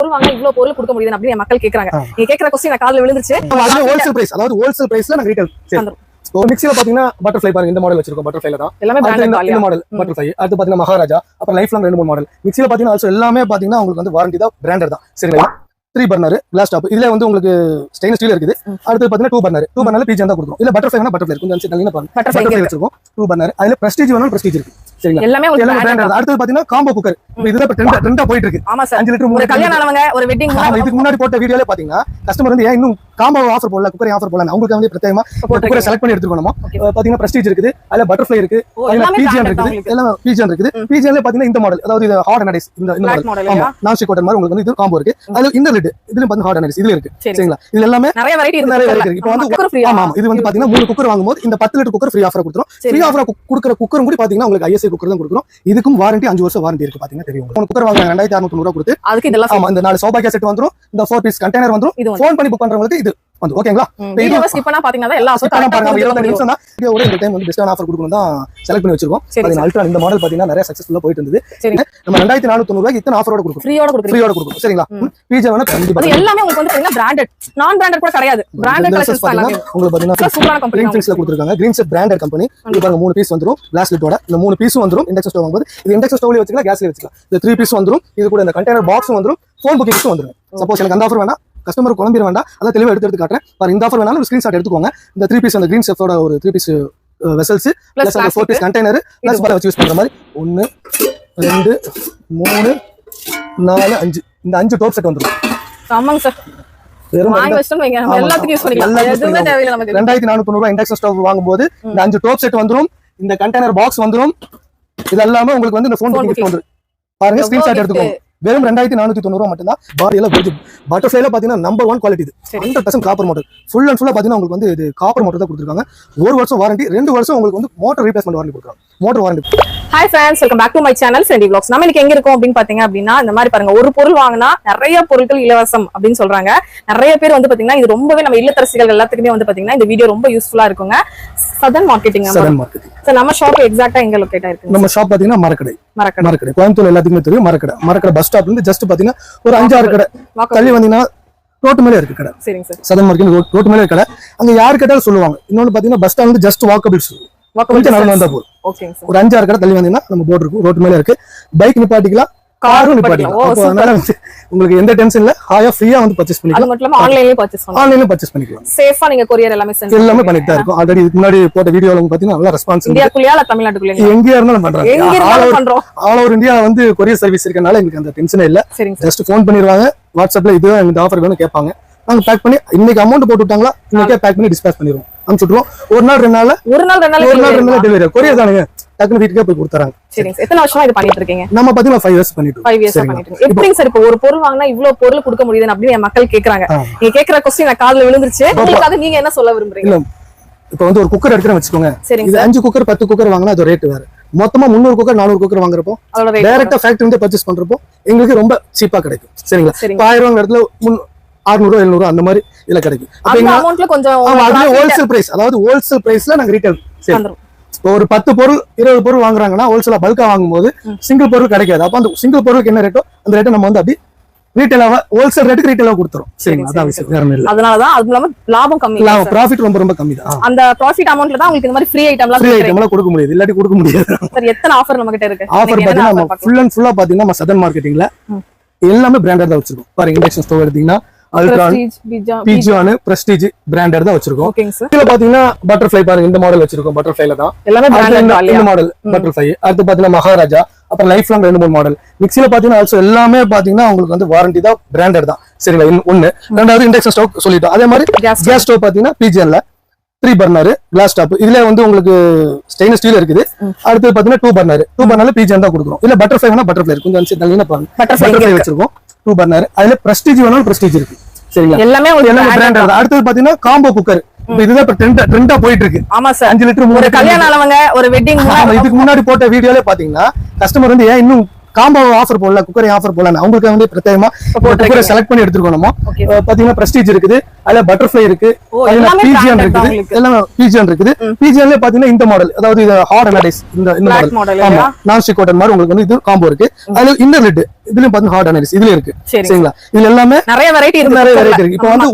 பொருள் வாங்க இவ்வளவு பொருள் கொடுக்க முடியுது அப்படின்னு மக்கள் கேக்குறாங்க. நீங்க கேக்குற क्वेश्चन காதுல விழுந்துச்சு. ஹோல்சேல் பிரைஸ், அதாவது ஹோல்சேல் பிரைஸ்ல நாங்க ரீட்டைல் சேல். மிக்ஸில பாத்தீங்கன்னா பட்டர்ஃப்ளை பாருங்க, இந்த மாடல் வச்சிருக்கோம். பட்டர்ஃப்ளைல தான் எல்லாமே இந்த மாடல் பட்டர்ஃப்ளை. அடுத்து பாத்தீங்கன்னா மகாராஜா, அப்புறம் லைஃப் லாங் 2-3 மாடல். மிக்ஸில பாத்தீங்கன்னா ஆல்சோ எல்லாமே பாத்தீங்கன்னா உங்களுக்கு வந்து வாரண்டி தான், பிராண்டட் தான். சரிங்களா? 3 பர்னர் கிளாஸ் டாப். இதுல வந்து உங்களுக்கு ஸ்டெயின்லெஸ் ஸ்டீல் இருக்குது. அடுத்து பாத்தீங்கன்னா 2 பர்னர் பிஜி தான் கொடுக்கும். இல்ல பட்டர்ஃப்ளைனா பட்டர்ஃப்ளை இருக்கும். கொஞ்சம் நல்ல பாருங்க, பட்டர்ஃப்ளை வச்சிருக்கோம். 2 பர்னர். அதுல பிரஸ்டீஜ் வேணும், பிரஸ்டீஜ் இருக்கு. சரிங்களா? எல்லாமே பிராண்டட். அடுத்து பாத்தீங்கன்னா காம்போ குக்கர். இதுதான் இப்ப ட்ரெண்டா போயிட்டு இருக்கு. ஆமா சார். 5 லிட்டர் ஒரு கல்யாணம் ஆனவங்க ஒரு வெட்டிங் இதுக்கு முன்னாடி போட்ட வீடியோல பாத்தீங்கன்னா கஸ்டமர் வந்து ஏன் இன்னும் காம்போ ஆஃபர் போடல, குக்கர் ஆஃபர் போடல, அவங்களுக்கு வந்து பிரத்யேகமா குக்கரை செலக்ட் பண்ணி எடுத்துக்கணும். பாத்தீங்கன்னா பிரஸ்டீஜ் இருக்குது, அதுல பட்டர்ஃப்ளை இருக்கு, அதுல பிஜிஎன் இருக்குது, எல்லாம் பிஜிஎன் இருக்குது. பிஜிஎன்ல பாத்தீங்கன்னா இந்த மாடல், அதாவது இது ஹார்ட் அனடைஸ், இந்த மாடல். ஆமா, நான்ஸ்டிக் கோட்டர் மாதிரி உங்களுக்கு வந்து இது காம்போ இருக்கு. அதுல இந்த லிட் இதுல பாத்தீங்கன்னா ஹார்ட் அனடைஸ் இதுல இருக்கு. சரிங்களா? இது எல்லாமே நிறைய வெரைட்டி இருக்கு. இப்போ வந்து குக்கர் ஃப்ரீ. ஆமா, இது வந்து பாத்தீங்கன்னா 3 குக்கர் வாங்கும்போது இந்த 10 லிட்டர் குக்கர் ஃப்ரீ ஆஃபர் கொடுத்துறோம். ஃப்ரீ ஆஃபர் கொடுக்குற குக்கரும் கூட பாத்தீங்கன்னா உங்களுக்கு ஐஎஸ்ஐ குக்கர் தான் கொடுக்குறோம். இதுக்கும் வாரண்டி 5 வருஷம் வாரண்டி இருக்கு. பாத்தீங்கன்னா தெரியும். குக்கர் வாங்க 2690 ரூபாய் கொடுத்து அதுக்கு இதெல்லாம். ஆமா, இந்த 4 சௌபாக்கியா செட் வந்துரும், இந்த 4 பீஸ் கண்டெய்னர் வந்துரும். ஃபோன் பண்ணி புக் பண்றவங்களுக்கு இது வந்து ஓகேங்களா? வீடியோ ஸ்கிப் பண்ணா பாத்தீங்கன்னா எல்லா ஆஃபரும் பாருங்க. 25 நிமிஷம் தான் வீடியோட இந்த டைம் வந்து பெஸ்டான ஆஃபர் கொடுக்கணும் தான் செலக்ட் பண்ணி வச்சிருக்கோம். பாத்தீங்கன்னா அல்ட்ரா இந்த மாடல் பாத்தீங்கன்னா நிறைய சக்சஸ்ஃபுல்லா போயிட்டு இருந்தது. நம்ம 2490 ரூபாய்க்கு இத்தனை ஆஃபரோட கொடுக்கும், ஃப்ரீயோட கொடுக்கும். சரிங்களா? பிஜே வேணா கண்டிப்பா. அது எல்லாமே உங்களுக்கு வந்து பாத்தீங்கன்னா பிராண்டட், நான் பிராண்டட் கூட கிடையாது. பிராண்டட் கலெக்ஷன்ஸ் பாத்தீங்கன்னா உங்களுக்கு பாத்தீங்கன்னா சூப்பரான கம்பெனி கிரீன்ஃபீல்ட்ஸ்ல கொடுத்திருக்காங்க. Green set branded company. இது பாருங்க 3 பீஸ் வந்துரும் கிளாஸ் லிட்டோட. இந்த 3 பீஸும் வந்துரும். இண்டக்ஷன் ஸ்டவ் வாங்கும்போது இது இண்டக்ஷன் ஸ்டவ்ல வச்சுக்கலாம், கேஸ்ல வச்சுக்கலாம். இந்த 3 பீஸ் வந்துரும். இது கூட இந்த கண்டெய்னர் பாக்ஸும் வந்துரும், ஃபோன் புக்கிங்ஸும் வந்துரும். சப்போஸ் எனக்கு அந்த ஆஃபர் வேணா, கஸ்டமர் குழம்பிட வேண்டாம், அதான் தெளிவா எடுத்து காட்டுறேன். பாருங்க, இந்த ஆஃபர் வேணாலும் ஒரு ஸ்கிரீன்ஷாட் எடுத்துக்கோங்க. இந்த 3 பீஸ் அந்த கிரீன் செஃப்டோட ஒரு 3 பீஸ் வெசல்ஸ் பிளஸ் அந்த 4 பீஸ் கண்டெய்னர் பிளஸ் பால வச்சு யூஸ் பண்ற மாதிரி 1 2 3 4 5 இந்த 5 டோப் செட் வந்துரும். ஆமாங்க சார். வாங்கி வச்சோம் வைங்க, எல்லாத்துக்கும் யூஸ் பண்ணிக்கலாம். எதுவுமே தேவையில்லை நமக்கு. 2490 ரூபாய் இண்டக்ஷன் ஸ்டவ் வாங்கும்போது இந்த 5 டோப் செட் வந்துரும், இந்த கண்டெய்னர் பாக்ஸ் வந்துரும். இது எல்லாமே உங்களுக்கு வந்து இந்த ஃபோன் புக்கிங் வந்துரும். பாருங்க, ஸ்கிரீன்ஷாட் எடுத்துக்கோங்க. வெறும் 2490 ரூபாய் மட்டும் தான். பாடி எல்லாம் பட்டர்ஃப்ளைல பாத்தீங்கன்னா நம்பர் 1 குவாலிட்டி. இது 100% காப்பர் மோட்டர். ஃபுல் அண்ட் ஃபுல்லா பாத்தீங்கன்னா உங்களுக்கு வந்து இது காப்பர் மோட்டர் தான் கொடுத்துருக்காங்க. 1 வருஷம் வாரண்டி, 2 வருஷம் உங்களுக்கு வந்து மோட்டர் ரீப்ளேஸ்மென்ட் வாரண்டி கொடுக்குறாங்க. Motor warranty. Hi friends, welcome back to my channel சென்டி vlogs. நம்ம இன்னைக்கு எங்க இருக்கோம் அப்படின்னு பாத்தீங்க அப்படின்னா, இந்த மாதிரி பாருங்க, ஒரு பொருள் வாங்கினா நிறைய பொருட்கள் இலவசம் அப்படின்னு சொல்றாங்க. நிறைய பேர் வந்து பாத்தீங்கன்னா இது ரொம்பவே நம்ம இல்லத்தரசிகள் எல்லாத்துக்குமே வந்து பாத்தீங்கன்னா இந்த வீடியோ ரொம்ப யூஸ்ஃபுல்லா இருக்குங்க. சதன் மார்க்கெட்டிங். சார், நம்ம ஷாப் எக்ஸாக்ட்டா எங்க லொகேட் ஆயிருக்கு? நம்ம ஷாப் பாத்தீங்கன்னா மரக்கடை. கோயம்புத்தூர் எல்லாத்துக்குமே தெரியும். மரக்கடை பஸ் ஸ்டாப்ல இருந்து ஜஸ்ட் பாத்தீங்கன்னா ஒரு 5-6 கடை தள்ளி வந்தீங்கன்னா ரோட்டு மேலே இருக்கு கடை. சரிங்க சார். சதன் மார்க்கெட் ரோட்டு மேலே கடை. அங்க யாரு கேட்டாலும் சொல்லுவாங்க. இன்னொன்னு பாத்தீங்கன்னா பஸ் ஸ்டாப்ல இருந்து ஜஸ்ட் வாக்கபிள்ஸ் கொஞ்சம் நடந்து வந்தா போதும். ஒரு 5-6 கடை தள்ளி வந்தீங்கன்னா நம்ம போர்டு இருக்கும், ரோட்டு மேலே இருக்கு. பைக் நிப்பாட்டிக்கலாம், காரும் நிப்பாட்டிக்கலாம். அதனால வந்து உங்களுக்கு எந்த டென்ஷன் இல்ல, ஹாயா ஃப்ரீயா வந்து பர்ச்சேஸ் பண்ணிக்கலாம். அது மட்டும் இல்லாம ஆன்லைன்லயே பர்ச்சேஸ் பண்ணிக்கலாம். சேஃபா நீங்க கொரியர் எல்லாமே பண்ணிட்டு தான் இருக்கும். ஆல்ரெடி இதுக்கு முன்னாடி போட்ட வீடியோல பாத்தீங்கன்னா நல்ல ரெஸ்பான்ஸ். இந்தியாக்குள்ளயா இல்ல தமிழ்நாட்டுக்குள்ளயா? எங்கயா இருந்தாலும் பண்றாங்க. ஆல் ஓவர் இந்தியா வந்து கொரியர் சர்வீஸ் இருக்கனால எங்களுக்கு அந்த டென்ஷனே இல்ல. ஜஸ்ட் ஃபோன் பண்ணிடுவாங்க, வாட்ஸ்அப்ல இதுதான் இந்த ஆஃபர் வேணும் கேட்பாங்க. நாங்க பேக் பண்ணி இன்னைக்கு அமௌண்ட் போட்டு விட்டாங்களா, இன்னைக்கே பேக் பண்ணி டிஸ்பேச் பண்ணிடுவோம், அனுப்பிச்சுடுவோம். ஒரு நாள் 2 நாள் டெலிவரி. கொரியர் தானுங்க, டக்குனு வீட்டுக்கே போய் கொடுத்துறாங்க. சரிங்க. எத்தனை வருஷமா இது பண்ணிட்டு இருக்கீங்க? நம்ம பாத்தீங்கன்னா 5 இயர்ஸ் பண்ணிட்டு இருக்கோம். 5 இயர்ஸ் பண்ணிட்டு இருக்கீங்க. எப்படிங்க சார் இப்போ ஒரு பொருள் வாங்கினா இவ்வளவு பொருள் கொடுக்க முடியுது அப்படின்னு மக்கள் கேக்குறாங்க. நீங்க கேக்குற क्वेश्चन காதுல விழுந்துருச்சு. உங்களுக்கு நீங்க என்ன சொல்ல விரும்புறீங்க? இப்போ வந்து ஒரு குக்கர் எடுக்கிறேன்னு வச்சுக்கோங்க. இது 5 குக்கர் 10 குக்கர் வாங்கினா அது ரேட் வேற. மொத்தமா 300 குக்கர் 400 குக்கர் வாங்குறப்போ டைரக்டா ஃபேக்டரி வந்து பர்ச்சேஸ் பண்றப்போ எங்களுக்கு ரொம்ப சீப்பா கிடைக்கும். சரிங்களா? 1000 இடத்துல 600 700 அந்த மாதிரி இதுல கிடைக்கும். ஹோல்சேல் பிரைஸ், அதாவது ஹோல்சேல் பிரைஸ்ல நாங்க ரீட்டைல் சேல். ஒரு 10 பொருள் 20 பொருள் வாங்குறாங்கன்னா ஹோல்சேலா பல்கா வாங்கும்போது சிங்கிள் பொருள் கிடைக்காது. அப்ப அந்த சிங்கிள் பொருளுக்கு என்ன ரேட்டோ அந்த ரேட்டை நம்ம வந்து அப்படி ரீட்டைலா ஹோல்சேல் ரேட்டுக்கு ரீட்டைலா கொடுத்துறோம். சரிங்களா? அதான் விஷயம், வேற ஒண்ணும் இல்ல. அதனாலதான் அது இல்லாம லாபம் கம்மி, ப்ராஃபிட் ரொம்ப கம்மி தான். அந்த ப்ராஃபிட் அமௌண்ட்ல தான் உங்களுக்கு இந்த மாதிரி ஃப்ரீ ஐட்டம்லாம் கொடுக்க முடியாது, இல்லாட்டி கொடுக்க முடியாது. சார், எத்தனை ஆஃபர் நம்ம கிட்ட இருக்கு? ஆஃபர் பாத்தீங்கன்னா ஃபுல் அண்ட் ஃபுல்லா பாத்தீங்கன்னா நம்ம சதன் மார்க்கெட்டிங்ல எல்லாமே பிராண்டட் தான் வச்சிருக்கோம். பாருங்க, இண்டக்ஷன் ஸ்டவ் எடுத்தீங்கன்னா அல்ட்ரான், பிஜியான், பிரஸ்டீஜ் பிராண்டட் தான் வச்சிருக்கோம். இதுல பாத்தீங்கன்னா பட்டர்ஃப்ளை பாருங்க, இந்த மாடல் வச்சிருக்கோம். பட்டர்ஃப்ளைல தான் எல்லாமே இந்த மாடல் பட்டர்ஃப்ளை. அடுத்து பாத்தீங்கன்னா மகாராஜா, அப்புறம் லைஃப் லாங் 2-3 மாடல். மிக்ஸில பாத்தீங்கன்னா ஆல்சோ எல்லாமே பாத்தீங்கன்னா உங்களுக்கு வந்து வாரண்டி தான், பிராண்டட் தான். சரிங்களா? ஒண்ணு. ரெண்டாவது இண்டக்ஷன் ஸ்டவ் சொல்லிட்டோம். அதே மாதிரி கேஸ் ஸ்டவ் பாத்தீங்கன்னா பிஜிஎன்ல 3 பர்னர் கிளாஸ் டாப். இதுல வந்து உங்களுக்கு ஸ்டெயின்லெஸ் ஸ்டீல் இருக்குது. அடுத்து பாத்தீங்கன்னா 2 பர்னர் பிஜிஎன் தான் கொடுக்குறோம். இல்ல பட்டர்ஃப்ளை வேணா பட்டர்ஃப்ளை இருக்கு. கொஞ்சம் நல்ல பாருங்க, பட்டர்ஃப்ளை வச்சிருக்கோம். 2 பர்னர். அதுல பிரஸ்டீஜ் வேணாலும் பிரஸ்டீஜ் இருக்கு. சரிங்களா? எல்லாமே பிராண்டட். அடுத்து பாத்தீங்கன்னா காம்போ குக்கர். இதுதான் இப்ப ட்ரெண்டா போயிட்டு இருக்கு. ஆமா சார். 5 லிட்டர் ஒரு கல்யாணம் ஆனவங்க ஒரு வெட்டிங். இதுக்கு முன்னாடி போட்ட வீடியோல பாத்தீங்கன்னா கஸ்டமர் வந்து ஏன் இன்னும் காம்போ ஆஃபர் போடல, குக்கரை ஆஃபர் போடல, அவங்களுக்கு வந்து பிரத்யேகமா குக்கரை செலக்ட் பண்ணி எடுத்துருக்கோம். நம்ம பாத்தீங்கன்னா பிரஸ்டீஜ் இருக்குது, அதுல பட்டர்ஃப்ளை இருக்கு, பிஜிஎன் இருக்குது, எல்லாம் பிஜிஎன் இருக்குது. பிஜிஎன்ல பாத்தீங்கன்னா இந்த மாடல், அதாவது இது ஹார்ட் அனலைஸ், இந்த மாடல் நான் ஸ்டிக் காட்டன் மாதிரி உங்களுக்கு வந்து இது காம்போ இருக்கு. அதுல இன்னர் லிட் இதுலயும் பாத்தீங்கன்னா ஹார்ட் அனலைஸ் இதுல இருக்கு. சரிங்களா, இதுல எல்லாமே நிறைய வெரைட்டி இருக்கு. இப்போ வந்து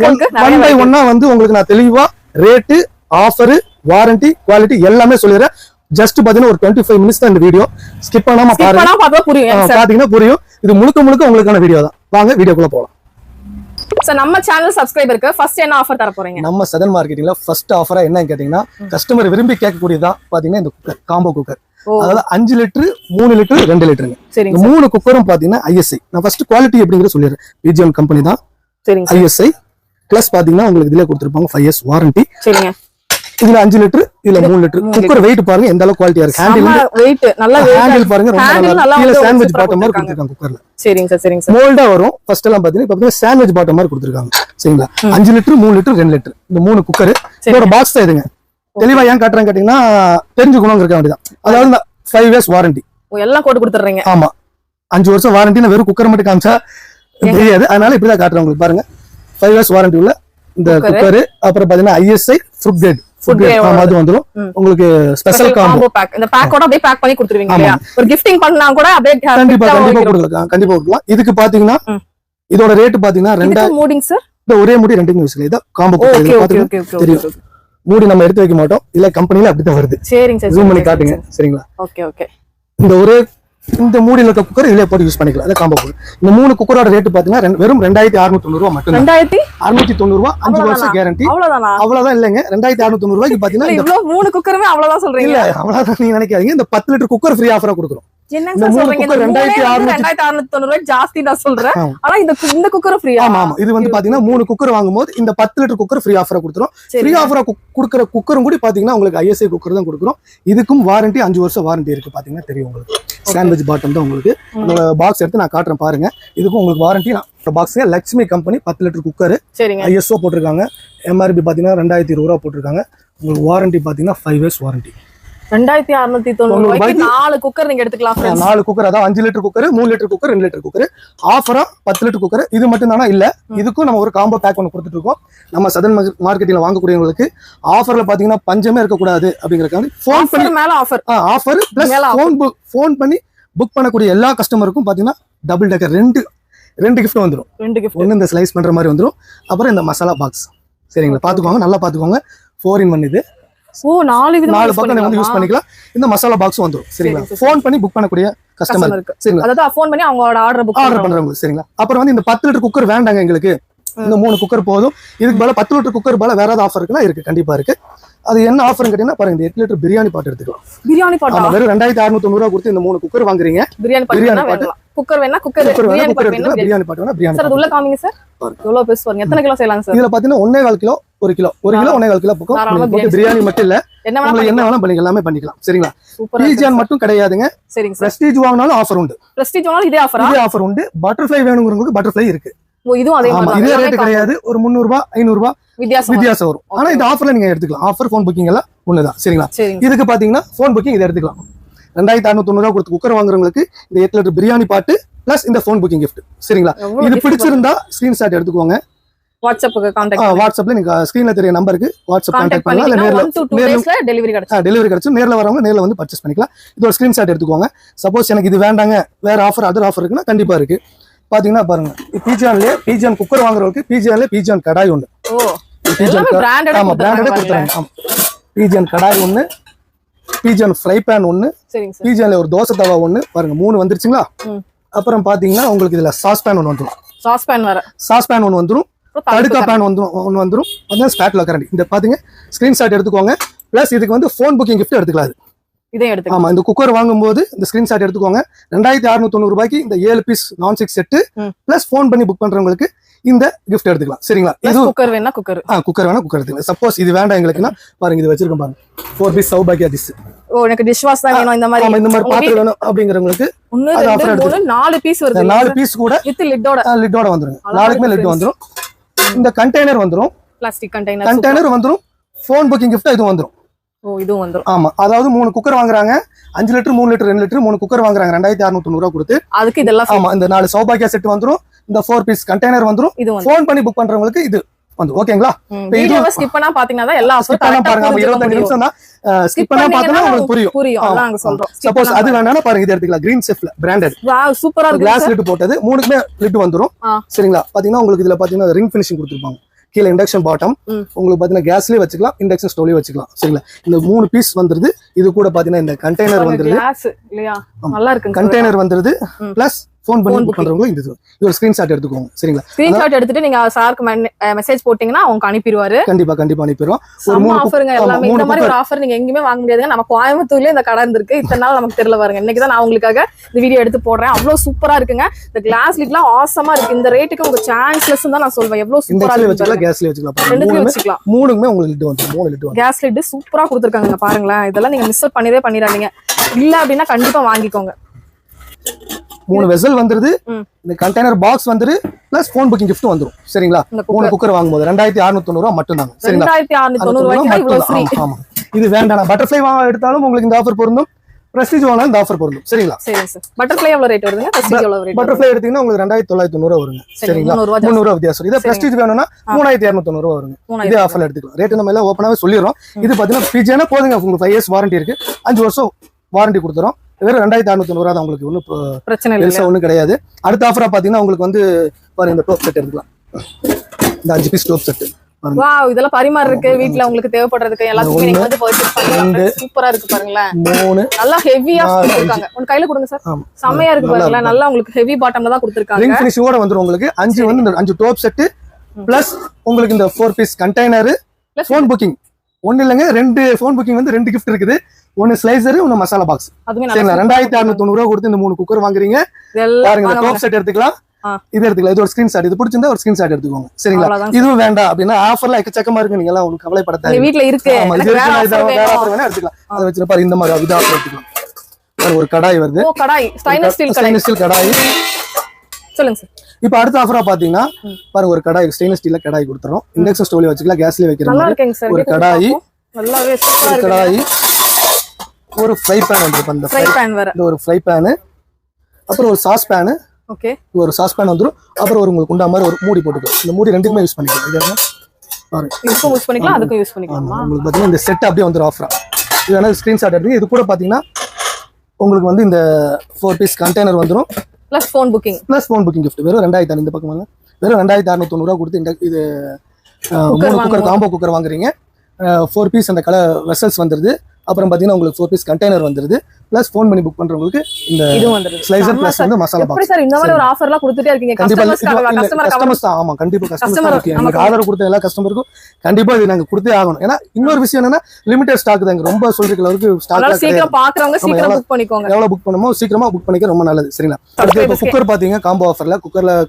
ஒன் பை ஒன்னா வந்து உங்களுக்கு நான் தெளிவா ரேட்டு, ஆஃபர், வாரண்டி, குவாலிட்டி எல்லாமே சொல்லிடுறேன். ஜஸ்ட் பாத்தீங்கன்னா ஒரு 25 மினிட்ஸ் தான் இந்த வீடியோ. ஸ்கிப் பண்ணாம பாருங்க, பாத்தீங்கன்னா புரியும். இது முழுக்க முழுக்க உங்களுக்கான வீடியோ தான். வாங்க வீடியோக்குள்ள போலாம். சோ நம்ம சேனல் சப்ஸ்கிரைபருக்கு ஃபர்ஸ்ட் என்ன ஆஃபர் தர போறீங்க? நம்ம சதன் மார்க்கெட்டிங்ல ஃபர்ஸ்ட் ஆஃபரா என்னன்னு கேட்டீங்கன்னா, கஸ்டமர் விரும்பி கேட்கக்கூடியதான் பாத்தீங்கன்னா இந்த குக்கர், காம்போ குக்கர். அதாவது 5 லிட்டர், 3 லிட்டர், 2 லிட்டருங்க. இந்த 3 குக்கரும் பாத்தீங்கன்னா ISI. நான் ஃபர்ஸ்ட் குவாலிட்டி எப்படிங்கறது சொல்லிடுறேன். பிஜிஎம் கம்பெனி தான், ISI பிளஸ் பாத்தீங்கன்னா உங்களுக்கு இதுல கொடுத்திருப்பாங்க 5 years வாரண்டி. சரிங்க. இதுல 5 லிட்டர், இதுல 3 லிட்டர். குக்கர் வெயிட் பாருங்க எந்த அளவுக்கு குவாலிட்டியா இருக்கு. ஹேண்டில் பாருங்க ரொம்ப நல்லா. கீழ சாண்ட்விச் பாட்டம் மாதிரி கொடுத்திருக்காங்க குக்கர்ல. சரிங்க சார், சரிங்க சார். மோல்டா வரும். ஃபர்ஸ்ட் எல்லாம் பாத்தீங்கன்னா சாண்ட்விச் பாட்டம் மாதிரி கொடுத்திருக்காங்க. சரிங்களா, 5 லிட்டர், 3 லிட்டர், 2 லிட்டர் இந்த 3 குக்கர். இதோட பாக்ஸ் தான் இதுங்க. தெளிவா ஏன் காட்டுறேன் கேட்டீங்கன்னா, தெரிஞ்சுக்கணும் இருக்க வேண்டியதான். அதாவது 5 years வாரண்டி எல்லாம் கோட் கொடுத்துறீங்க. ஆமா, 5 வருஷம் வாரண்டி. வெறும் குக்கர் மட்டும் காமிச்சா தெரியாது, அதனால இப்படிதான் காட்டுறேன் உங்களுக்கு. பாருங்க 5 years வாரண்டி உள்ள இந்த குக்கர். அப்புறம் பாத்தீங்கன்னா ISI ஃபுட் கிரேட் அது வந்துரும். உங்களுக்கு ஸ்பெஷல் காம்போ பேக். இந்த பேக்கோட அப்படியே பேக் பண்ணி கொடுத்துருவீங்க இல்லையா? ஒரு கிஃப்டிங் பண்ணா கூட அப்படியே கண்டிப்பா கொடுக்கலாம். இதுக்கு பாத்தீங்கன்னா இதோட ரேட் பாத்தீங்கன்னா 2000. மூடிங் சார், இந்த ஒரே மூடி 2 யூஸ் இல்ல. இத காம்போ பாத்தீங்கன்னா தெரியும். மூடி நம்ம எடுத்து வைக்க மாட்டோம், இல்ல கம்பெனில அப்படி தான் வருது. சரிங்க சார், ஜூம் பண்ணி காட்டுங்க. சரிங்களா, ஓகே ஓகே. இந்த ஒரே இந்த மூடில இருக்க குக்கர் இதுல போட்டு யூஸ் பண்ணிக்கலாம். அத காம்போ குக்கர். இந்த 3 குக்கரோட ரேட் பாத்தீங்கன்னா வெறும் 2690 ரூபாய் மட்டும். 2690 ரூபாய், 5 வருஷம் கேரண்டி. அவ்வளவுதானா? அவ்வளவுதான் இல்லங்க. 2690 ரூபாய்க்கு பாத்தீங்கன்னா இந்த 3 குக்கருமே அவ்வளவுதான் சொல்றீங்க? இல்ல அவ்வளவுதான் நீங்க நினைக்காதீங்க. இந்த 10 லிட்டர் குக்கர் ஃப்ரீ ஆஃபரா கொடுக்குறோம். என்னங்க சொல்றீங்க? 2690 ரூபாய் ஜாஸ்தி நான் சொல்றேன். ஆனா இந்த குக்கர் ஃப்ரீ. ஆமா ஆமா. இது வந்து பாத்தீங்கன்னா 3 குக்கர் வாங்கும்போது இந்த 10 லிட்டர் குக்கர் ஃப்ரீ ஆஃபரா கொடுத்துறோம். ஃப்ரீ ஆஃபரா கொடுக்குற குக்கரும் கூட பாத்தீங்கன்னா உங்களுக்கு ISI குக்கர் தான் கொடுக்குறோம். இதுக்கும் வாரண்டி 5 வருஷம் வாரண்டி இருக்கு. பாத்தீங்கன்னா தெரியும் உங்களுக்கு. சாண்ட்விச் பாட்டம் தான் உங்களுக்கு. இந்த பாக்ஸ் எடுத்து நான் காட்டுறேன் பாருங்க. இதுக்கும் உங்களுக்கு வாரண்டி பாக்ஸ்ல Lakshmi company 10 litre cooker. ISO போட்டிருக்காங்க. MRP பாத்தீங்கன்னா 2020 ரூபாய் போட்டிருக்காங்க. உங்களுக்கு வாரண்டி பாத்தீங்கன்னா 5 years வாரண்டி. 2690 ரூபாய்க்கு 4 குக்கர் நீங்க எடுத்துக்கலாம். 4 குக்கர், அதாவது 5 litre cooker, 3 litre cooker, 2 litre cooker. ஆஃபரா 10 லிட்டர் குக்கர். இது மட்டும் தானா இல்ல, இதுக்கும் நம்ம ஒரு காம்போ பேக் ஒன்று கொடுத்துட்டு இருக்கோம். நம்ம சதன் மார்க்கெட்டிங்ல வாங்கக்கூடியவங்களுக்கு ஆஃபர்ல பாத்தீங்கன்னா பஞ்சமே இருக்கக்கூடாது அப்படிங்கறதுக்காக ஃபோன் பண்ணி மேல ஆஃபர் பிளஸ் ஃபோன் பண்ணி புக் பண்ணக்கூடிய எல்லா கஸ்டமருக்கும் பாத்தீங்கன்னா டபுள் டேக்கர் ரெண்டு கிஃப்ட் வந்துடும். ஒன்னு இந்த ஸ்லைஸ் பண்ற மாதிரி வந்துடும். அப்புறம் இந்த மசாலா பாக்ஸ். சரிங்களா, பாத்துக்கோங்க, நல்லா பாத்துக்கோங்க. 4-in-1 இது. ஓ, 4 பக்கம் நீங்க வந்து யூஸ் பண்ணிக்கலாம். இந்த மசாலா பாக்ஸ் வந்துரும். சரிங்களா, ஃபோன் பண்ணி புக் பண்ணக்கூடிய கஸ்டமர். சரிங்களா, அதாவது ஃபோன் பண்ணி அவங்களோட ஆர்டர் பண்றவங்க. சரிங்களா, அப்புறம் வந்து இந்த 10 லிட்டர் குக்கர் வேண்டாங்க எங்களுக்கு, இந்த 3 குக்கர் போதும். இதுக்கு மேல 10 லிட்டர் குக்கர் மேல வேற ஏதாவது ஆஃபர் இருக்குன்னா இருக்கு, கண்டிப்பா இருக்கு. அது என்ன ஆஃபர்னு கேட்டீங்கன்னா பாருங்க, இந்த 8 லிட்டர் பிரியாணி பாட் எடுத்துக்கலாம். பிரியாணி பாட் வெறும் 2690 ரூபாய் கொடுத்து இந்த 3 குக்கர் வாங்குறீங்க. பிரியாணி பாட் குக்கர் வேணா குக்கர் பிரியாணி பாட் வேணா பிரியாணி பாட் வேணா பிரியாணி. சார் உள்ள காமிங்க சார். எவ்வளவு பீஸ் வருங்க? எத்தனை கிலோ செய்யலாம் சார்? இதுல பாத்தீங்கன்னா 1.25 கிலோ, 1 கிலோ 1.25 கிலோ பக்கம் பிரியாணி மட்டும் இல்ல, என்ன வேணாலும் பண்ணிக்கலாம், எல்லாமே பண்ணிக்கலாம். சரிங்களா, பிஜிஎன் மட்டும் கிடையாதுங்க. சரிங்க சார். பிரஸ்டீஜ் வாங்கினாலும் ஆஃபர் உண்டு. பிரஸ்டீஜ் வாங்கினாலும் இதே ஆஃபர் உண்டு. பட்டர்ஃப்ளை வேணுங்கிறவங்களுக்கு பட்டர்ஃப்ளை இருக்கு. இதுவும் அதே மாதிரி இதே ரேட் கிடையாது. ஒரு 300 ரூபாய் 500 ரூபாய் வித்தியாசம் வரும். ஆனா இந்த ஆஃபர்ல நீங்க எடுத்துக்கலாம். ஆஃபர் ஃபோன் புக்கிங் எல்லாம் ஒண்ணுதான். சரிங்களா, இதுக்கு பாத்தீங்கன்னா ஃபோன் புக்கிங் இதை எடுத்துக்கலாம். 2690 ரூபாய் கொடுத்து குக்கர் வாங்குறவங்களுக்கு இந்த 8 லிட்டர் பிரியாணி பாட்டு பிளஸ் இந்த ஃபோன் புக்கிங் கிஃப்ட். சரிங்களா, இது பிடிச்சிருந்தா ஸ்கிரீன்ஷாட் எடுத்துக்கோங்க. வாட்ஸ்அப்ல நீங்க ஸ்கிரீன்ல தெரிய நம்பருக்கு வாட்ஸ்அப் கான்டாக்ட் பண்ணலாம். இல்ல நேர்ல டெலிவரி கிடைச்சு நேர்ல வரவங்க நேர்ல வந்து பர்ச்சேஸ் பண்ணிக்கலாம். இதோட ஸ்கிரீன்ஷாட் எடுத்துக்கோங்க. சப்போஸ் எனக்கு இது வேண்டாங்க, வேற ஆஃபர் அதர் ஆஃபர் இருக்குன்னா கண்டிப்பா இருக்கு. பாத்தீங்கன்னா பாருங்க, பிஜிஎன் குக்கர் வாங்குறவங்களுக்கு பிஜிஎன் கடாய் ஒண்ணு. ஆமா, பிராண்டடே கொடுத்துறாங்க. பிஜிஎன் கடாய் ஒண்ணு, பிஜிஎன் ஃப்ரை பேன் ஒண்ணு, பிஜிஎன்ல ஒரு தோசை தவா ஒண்ணு. பாருங்க 3 வந்துருச்சுங்களா. அப்புறம் பாத்தீங்கன்னா உங்களுக்கு இதுல சாஸ் பேன் ஒண்ணு வந்துரும். சாஸ் பேன் ஒண்ணு வந்துரும். தடுக்கா பேன் ஒண்ணு வந்துரும். அதான் ஸ்பேட்ல கரண்டி. இந்த பாத்தீங்க ஸ்கிரீன்ஷாட் எடுத்துக்கோங்க. பிளஸ் இதுக்கு வந்து ஃபோன் புக்கிங் கிஃப்ட் எடுத்துக்கலாம். ஆமா, இந்த குக்கர் வாங்கும்போது இந்த ஸ்கிரீன்ஷாட் எடுத்துக்கோங்க. 2690 ரூபாய்க்கு இந்த 7 piece non stick set plus phone பண்ணி புக் பண்றவங்களுக்கு இந்த கிஃப்ட் எடுத்துக்கலாம். சரிங்களா, இது குக்கர் வேணா குக்கர் எடுத்துக்கலாம். சப்போஸ் இது வேண்டாம் எங்களுக்குன்னா பாருங்க, இது வச்சிருக்கேன் பாருங்க, 4 பீஸ் சௌபாகியா டிஷ். ஓ, எனக்கு டிஷ் வாஷ் தான் வேணும், இந்த மாதிரி பாத்திரம் வேணும் அப்படிங்கறவங்களுக்கு 4 பீஸ் வருது. 4 பீஸ் கூட வித் லிட்டோட வந்துரும். 4க்குமே லிட் வந்துரும். இந்த கண்டெய்னர் வந்துரும், பிளாஸ்டிக் கண்டெய்னர் வந்துரும். ஃபோன் புக்கிங் கிஃப்ட் இது வந்துரும். ஓ இதுவும் வந்துரும். ஆமா, அதாவது 3 குக்கர் வாங்குறாங்க, 5 லிட்டர் 3 லிட்டர் 2 லிட்டர் 3 குக்கர் வாங்குறாங்க 2690 ரூபா கொடுத்து. அதுக்கு இதெல்லாம் ஆமா, இந்த 4 சௌபாக்கியா செட் வந்துரும், இந்த 4 பீஸ் கண்டெய்னர் வந்துரும். ஃபோன் பண்ணி புக் பண்றவங்களுக்கு இது வந்து ஓகேங்களா. வீடியோவை ஸ்கிப் பண்ணா பாத்தீங்கன்னா எல்லா ஆஃபரும் பாருங்க. 25 நிமிஷம் தான் ஸ்கிப் பண்ணா பார்த்தா உங்களுக்கு புரியும். அதான் நாங்க சொல்றோம். சப்போஸ் அது வேணாம்னா பாருங்க, இது எடுத்துக்கலாம். Green செஃப்ல branded. வாவ் சூப்பரா இருக்கு. கிளாஸ் லிட் போட்டது, மூணுக்குமே லிட் வந்துரும். சரிங்களா. பாத்தீங்கன்னா உங்களுக்கு இதுல பாத்தீங்கன்னா ரிங் ஃபினிஷிங் கொடுத்திருப்பாங்க. கீழ இண்டக்ஷன் பாட்டம், உங்களுக்கு பாத்தீங்கன்னா கேஸ்லயே வச்சுக்கலாம், இண்டக்ஷன் ஸ்டவ்லயே வச்சுக்கலாம். சரிங்களா. இந்த 3 பீஸ் வந்துருது. இது கூட பாத்தீங்கன்னா இந்த கண்டெய்னர் வந்துருது. கிளாஸ் இல்லையா, நல்லா இருக்கு. கண்டெய்னர் வந்துருது. பிளஸ் ஃபோன் பண்ணி புக் பண்றவங்க இது ஒரு ஸ்கிரீன்ஷாட் எடுத்துக்கோங்க. சரிங்களா. ஸ்கிரீன்ஷாட் எடுத்துட்டு நீங்க சாருக்கு மெசேஜ் போட்டீங்கன்னா அவங்க அனுப்பிடுவாரு. கண்டிப்பா அனுப்பிடுவோம். ஒரு 3 ஆஃபருங்க எல்லாமே. இந்த மாதிரி ஒரு ஆஃபர் நீங்க எங்கயுமே வாங்க முடியாதுங்க. நம்ம கோயம்புத்தூர்லயே இந்த கடை இருந்திருக்கு. இத்தனை நாள் நமக்கு தெரியல பாருங்க. இன்னைக்கு தான் நான் உங்களுக்காக இந்த வீடியோ எடுத்து போடுறேன். அவ்வளவு சூப்பரா இருக்குங்க. இந்த கிளாஸ் லிட்லாம் ஆசமா இருக்கு. இந்த ரேட்டுக்கு உங்க சான்ஸ்லெஸ் தான் நான் சொல்வேன். எவ்வளவு சூப்பரா இருக்கு. வச்சுக்கலாம், கேஸ்லயே வச்சுக்கலாம். ரெண்டுலயும் வச்சுக்கலாம். மூணுமே உங்களுக்கு லிட் வந்து 3 லிட் வந்து கேஸ் லிட் சூப்பரா கொடுத்திருக்காங்க பாருங்களேன். இதெல்லாம் நீங்க மிஸ் பண்ணிடவே பண்ணிடாதீங்க. இல்ல அப்படின்னா கண்டிப்பா வாங்கிக்கோங்க. 3 வெசல் வந்துருது. இந்த கண்டெய்னர் பாக்ஸ் வந்துரு, பிளஸ் போன் புக்கிங் gift வந்துரும். சரிங்களா. 3 குக்கர் வாங்கும்போது 2690 ரூபாய் மட்டும் தாங்க. சரிங்களா. 2690 ரூபாய்க்கு இவ்வளவு ஃப்ரீ. ஆமா, இது வேண்டாம். பட்டர்ஃப்ளை எடுத்தாலும் உங்களுக்கு இந்த ஆஃபர் பொருந்தும், பிரஸ்டீஜ் வாங்கினாலும் இந்த ஆஃபர் பொருந்தும். சரிங்களா. சரி சார். பட்டர்ஃப்ளை எவ்வளவு ரேட் வருதுங்க? பிரஸ்டீஜ் எவ்வளவு ரேட்? பட்டர்ஃப்ளை எடுத்தீங்கன்னா உங்களுக்கு 2990 ரூபாய் வருங்க. சரிங்களா. 300 ரூபாய் வித்தியாசம். இதே பிரஸ்டீஜ் வேணும்னா 3290 ரூபாய் வருங்க. இதே ஆஃபர்ல எடுத்துக்கலாம். ரேட் நம்ம எல்லாம் ஓபனாவே சொல்லிடுறோம். இது பாத்தீங்கன்னா பிஜேனா போதுங்க. உங்களுக்கு 5 இயர்ஸ் வாரண்டி இருக்கு, 5 வருஷம் வாரண்டி கொடுத்துறோம். வெறும் 2690 ரூபாய் தான். உங்களுக்கு ஒன்றும் பிரச்சனை இல்லை, ஒன்றும் கிடையாது. அடுத்த ஆஃபரா பாத்தீங்கன்னா உங்களுக்கு வந்து பாருங்க, இந்த டோப் செட் எடுத்துக்கலாம். இந்த 5 பீஸ் டோப் செட். வாவ், இதெல்லாம் பரிமாற இருக்கு. வீட்ல உங்களுக்கு தேவைப்படுறதுக்கு எல்லாத்துக்கும் நீங்க வந்து பர்ச்சேஸ் பண்ணலாம். சூப்பரா இருக்கு பாருங்களேன். 3 நல்லா ஹெவியா கொடுத்திருக்காங்க. உங்க கையில கொடுங்க சார். செமையா இருக்கு பாருங்களேன். நல்லா உங்களுக்கு ஹெவி பாட்டம்ல தான் கொடுத்திருக்காங்க. ரிங் ஃபினிஷோட வந்துரும். உங்களுக்கு 5 வந்து இந்த 5 டோப் செட் பிளஸ் உங்களுக்கு இந்த 4 பீஸ் கண்டெய்னர், ஃபோன் புக்கிங் ஒண்ணு இல்லங்க, 2 ஃபோன் புக்கிங் வந்து 2 கிஃப்ட் இருக்குது. ஒன்னு ஸ்லைசர், ஒன்னு மசாலா பாக்ஸ். சரிங்களா. 2690 ரூபாய் கொடுத்து இந்த 3 குக்கர் வாங்குறீங்க. பாருங்க, இந்த டாப் செட் எடுத்துக்கலாம், இது எடுத்துக்கலாம். இது ஒரு ஸ்கிரீன்ஷாட். இது பிடிச்சிருந்தா ஒரு ஸ்கிரீன்ஷாட் எடுத்துக்கோங்க. சரிங்களா. இதுவும் வேண்டாம் அப்படின்னா ஆஃபர்ல எக்கச்சக்கமா இருக்கு. நீங்க எல்லாம் உங்களுக்கு கவலைப்படாதீங்க. வீட்ல இருக்கு, வேற எடுத்துக்கலாம். அதை வச்சு பாரு, இந்த மாதிரி இது ஆஃபர் எடுத்துக்கலாம். ஒரு கடாய் வருது. ஓ, கடாய் ஸ்டெயின்லெஸ் ஸ்டீல் கடாய். சொல்லுங்க சார். இப்ப அடுத்த ஆஃபரா பாத்தீங்கன்னா பாருங்க, ஒரு கடாய் ஸ்டெயின்லெஸ் ஸ்டீல்ல கடாய் கொடுத்துறோம். இண்டக்ஷன் ஸ்டவ்ல வச்சுக்கலாம், கேஸ்லயே வைக்கிற மாதிரி ஒரு கடாய். நல்லாவே சூப்பரா இருக்கு. கடாய், ஒரு ஃப்ரை பேன் வந்துரும். அந்த ஃப்ரை பேன் வேற, ஒரு ஃப்ரை பேன், அப்புறம் ஒரு சாஸ் பேன். ஓகே, ஒரு சாஸ் பேன் வந்துரும். அப்புறம் ஒரு உங்களுக்கு குண்டா மாதிரி ஒரு மூடி போட்டுக்கலாம். இந்த மூடி ரெண்டுக்குமே யூஸ் பண்ணிக்கலாம். இது பாருங்க, இதுக்கும் யூஸ் பண்ணிக்கலாம், அதுக்கும் யூஸ் பண்ணிக்கலாம். உங்களுக்கு பாத்தீங்கன்னா இந்த செட் அப்படியே வந்துரும் ஆஃபரா. இது வேணா ஸ்கிரீன்ஷாட் எடுத்து. இது கூட பாத்தீங்கன்னா உங்களுக்கு வந்து இந்த 4 பீஸ் கண்டெய்னர் வந்துரும், பிளஸ் ஃபோன் புக்கிங் gift. வெறும் 2600. இந்த பக்கம் வாங்க, வெறும் 2690 ரூபாய் கொடுத்து இது 3 குக்கர் காம்போ குக்கர் வாங்குறீங்க. 4 பீஸ் அந்த கலர் வெசல்ஸ் வந்துருது. அப்புறம் பாத்தீங்கன்னா உங்களுக்கு 4 பீஸ் கண்டெய்னர் வந்துருது. பிளஸ் ஃபோன் பண்ணி புக் பண்றவங்களுக்கு இந்த ஸ்லைசர் பிளஸ் வந்து மசாலா பாக்ஸ். எப்படி சார் இந்த மாதிரி ஒரு ஆஃபர்லாம் கொடுத்துட்டே இருக்கீங்க? கஸ்டமர்ஸ் தான். ஆமா, கண்டிப்பா கஸ்டமர் இருக்கு. நமக்கு ஆர்டர் கொடுத்த எல்லா கஸ்டமருக்கும் கண்டிப்பா இது நாங்க கொடுத்தே ஆகணும். ஏன்னா இன்னொரு விஷயம் என்னன்னா, லிமிடெட் ஸ்டாக் தான். ரொம்ப சொல்றதுக்கு அளவுக்கு ஸ்டாக் சீக்கிரம் பாக்குறவங்க சீக்கிரம் புக் பண்ணிக்கோங்க. எவ்வளவு புக் பண்ணுமோ சீக்கிரமா புக் பண்ணிக்க ரொம்ப நல்லது. சரிங்களா. அடுத்து குக்கர் பாத்தீங்க காம்போ ஆஃபர்ல.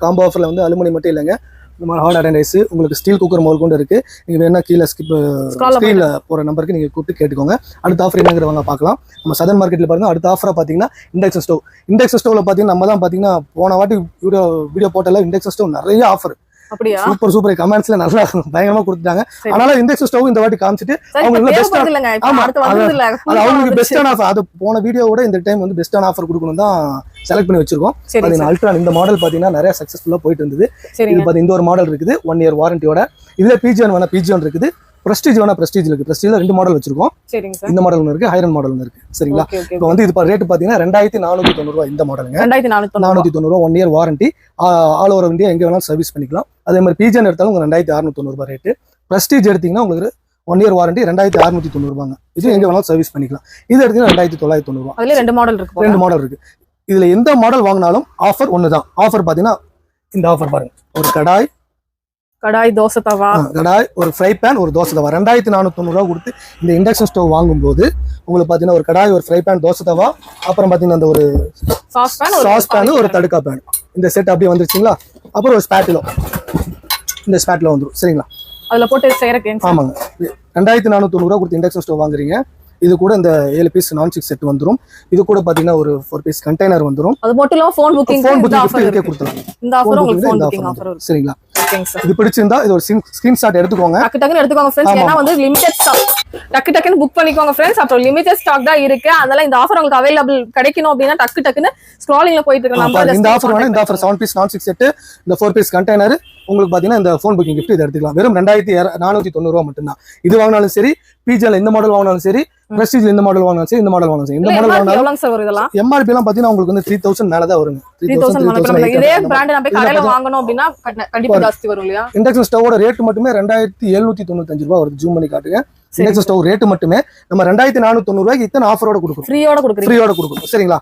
காம்போ ஆஃபர்ல வந்து அலுமினியம் மட்டும் இல்லைங்க, இந்த மாதிரி ஹாட் அண்ட் ரைஸ் உங்களுக்கு ஸ்டீல் குக்கர் முதல் கொண்டு இருக்கு. நீங்க வேணா கீழே ஸ்கிரீன்ல போற நம்பருக்கு நீங்க கூப்பிட்டு கேட்டுக்கோங்க. அடுத்த ஆஃபர் என்னங்கிறவங்க பார்க்கலாம். நம்ம சதன் மார்க்கெட்ல பாருங்க. அடுத்த ஆஃபரா பாத்தீங்கன்னா இண்டக்ஷன் ஸ்டவ். இண்டக்ஷன் ஸ்டவ்ல பாத்தீங்கன்னா நம்ம தான் பாத்தீங்கன்னா போன வாட்டி வீடியோ போட்டல இண்டக்ஷன் ஸ்டவ் நிறைய ஆஃபர். அப்படியா? சூப்பர் கமெண்ட்ஸ்ல நல்லா பயங்கரமா கொடுத்தாங்க. அதனால இண்டக்ஷன் ஸ்டவ் இந்த வாட்டி காமிச்சிட்டு அவங்களுக்கு பெஸ்டான ஆஃபர். அது போன வீடியோவோட இந்த டைம் வந்து பெஸ்டான ஆஃபர் கொடுக்கணும் தான் செலக்ட் பண்ணி வச்சிருக்கோம். அது அல்ட்ரா இந்த மாடல் பாத்தீங்கன்னா நிறைய சக்சஸ்ஃபுல்லா போயிட்டு இருந்தது. இது பாத்தீங்கன்னா இந்த ஒரு மாடல் இருக்குது 1 இயர் வாரண்டியோட. இதுல பிஜிஎன் வேணா பிஜிஎன் இருக்குது, பிரஸ்டீஜ் வேணா பிரஸ்டீஜ் இருக்கு. பிரஸ்டீஜ்ல 2 மாடல் வச்சிருக்கோம். இந்த மாடல் ஒன்று இருக்கு, ஹைரன் மாடல் ஒன்று இருக்கு. சரிங்களா. இப்போ வந்து இது ரேட் பாத்தீங்கன்னா 2490 ரூபாய் இந்த மாடலுங்க. 2490 ரூபாய் 1 year warranty. All over India எங்க வேணாலும் சர்வீஸ் பண்ணிக்கலாம். அதே மாதிரி பிஜிஎன் எடுத்தாலும் உங்களுக்கு 2690 ரூபாய் ரேட்டு. பிரஸ்டீஜ் எடுத்தீங்கன்னா உங்களுக்கு 1 இயர் வாரண்டி 2690 ரூபாங்க. இது எங்க வேணாலும் சர்வீஸ் பண்ணிக்கலாம். இது எடுத்தீங்கன்னா 2990 ரூபாய். அதுல 2 மாடல் இருக்கு. 2 மாடல் இருக்கு. இதுல எந்த மாடல் வாங்கினாலும் ஆஃபர் ஒண்ணுதான். ஆஃபர் பாத்தீங்கன்னா இந்த ஆஃபர் பாருங்க, ஒரு கடாய், தோசை தவா, கடாய், ஒரு ஃப்ரை பேன், ஒரு தோசை தவா 2490 ரூபாய் கொடுத்து இந்த இண்டக்ஷன் ஸ்டவ் வாங்கும்போது உங்களுக்கு பாத்தீங்கன்னா ஒரு கடாய், ஒரு ஃப்ரை பேன், தோசை தவா, அப்புறம் பாத்தீங்கன்னா அந்த ஒரு சாஸ் பேன், ஒரு தடுக்கா பேன், இந்த செட் அப்படியே வந்துருச்சுங்களா. அப்புறம் ஒரு ஸ்பேட்டிலோ, இந்த ஸ்பேட்டிலோ வந்துடும். சரிங்களா. அதுல போட்டு செய்யறதுக்கு. ஆமாங்க, 2490 ரூபாய் கொடுத்து இண்டக்ஷன் ஸ்டவ் வாங்குறீங்க. இது கூட இந்த 7 பீஸ் நான் ஸ்டிக் செட் வந்துரும். இது கூட பாத்தீங்கன்னா ஒரு 4 பீஸ் கண்டெய்னர் வந்துரும். அது மட்டும் இல்லாம ஃபோன் புக்கிங் இதுக்கே கொடுத்துலாம். இந்த ஆஃபர் உங்களுக்கு ஃபோன் புக்கிங் ஆஃபர் வரும். சரிங்களா? ஓகேங்க சார். இது பிடிச்சிருந்தா இது ஒரு ஸ்கிரீன்ஷாட் எடுத்துக்கோங்க. டக்குன்னு எடுத்துக்கோங்க फ्रेंड्स. ஏன்னா வந்து லிமிடெட் ஸ்டாக். டக்குன்னு புக் பண்ணிக்கோங்க फ्रेंड्स. அப்புறம் லிமிடெட் ஸ்டாக் தான் இருக்கு. அதனால இந்த ஆஃபர் உங்களுக்கு அவேலபிள் கிடைக்கணும் அப்படினா டக்குன்னு ஸ்க்ராலிங்ல போயிட்டு இருக்க நம்பர் இந்த ஆஃபர் வேணா இந்த offer 7 piece non stick set இந்த 4 பீஸ் கண்டெய்னர் உங்களுக்கு பாத்தீங்கன்னா இந்த ஃபோன் புக்கிங் gift இத எடுத்துக்கலாம். வெறும் 2490 ரூபாய் மட்டும் தான். இது வாங்குனாலும் சரி, பிஜில இந்த மாடல் வாங்குனாலும் சரி, பிரஸ்டீஜ் இந்த மாடல் வாங்குனாலும் சரி, இந்த மாடல் வாங்குனாலும் சரி, இந்த மாடல் வாங்குனாலும் எவ்வளவு சார் வரும் இதெல்லாம்? எம்ஆர்பி எல்லாம் பாத்தீங்கன்னா உங்களுக்கு வந்து 3000 மேல தான் வருங்க. 3000 இதே பிராண்ட் நம்ம கடையில வாங்கணும் அப்படினா கண்டிப்பா ஜாஸ்தி வரும் இல்லையா? இண்டக்ஷன் ஸ்டவோட ரேட் மட்டுமே 2795 ரூபாய் வருது. ஜூம் பண்ணி காட்டுங்க. இண்டக்ஷன் ஸ்டவ் ரேட் மட்டுமே நம்ம 2490 ரூபாய்க்கு இத்தனை ஆஃபரோட கொடுக்குறோம். ஃப்ரீயோட கொடுக்குறோம். சரிங்களா?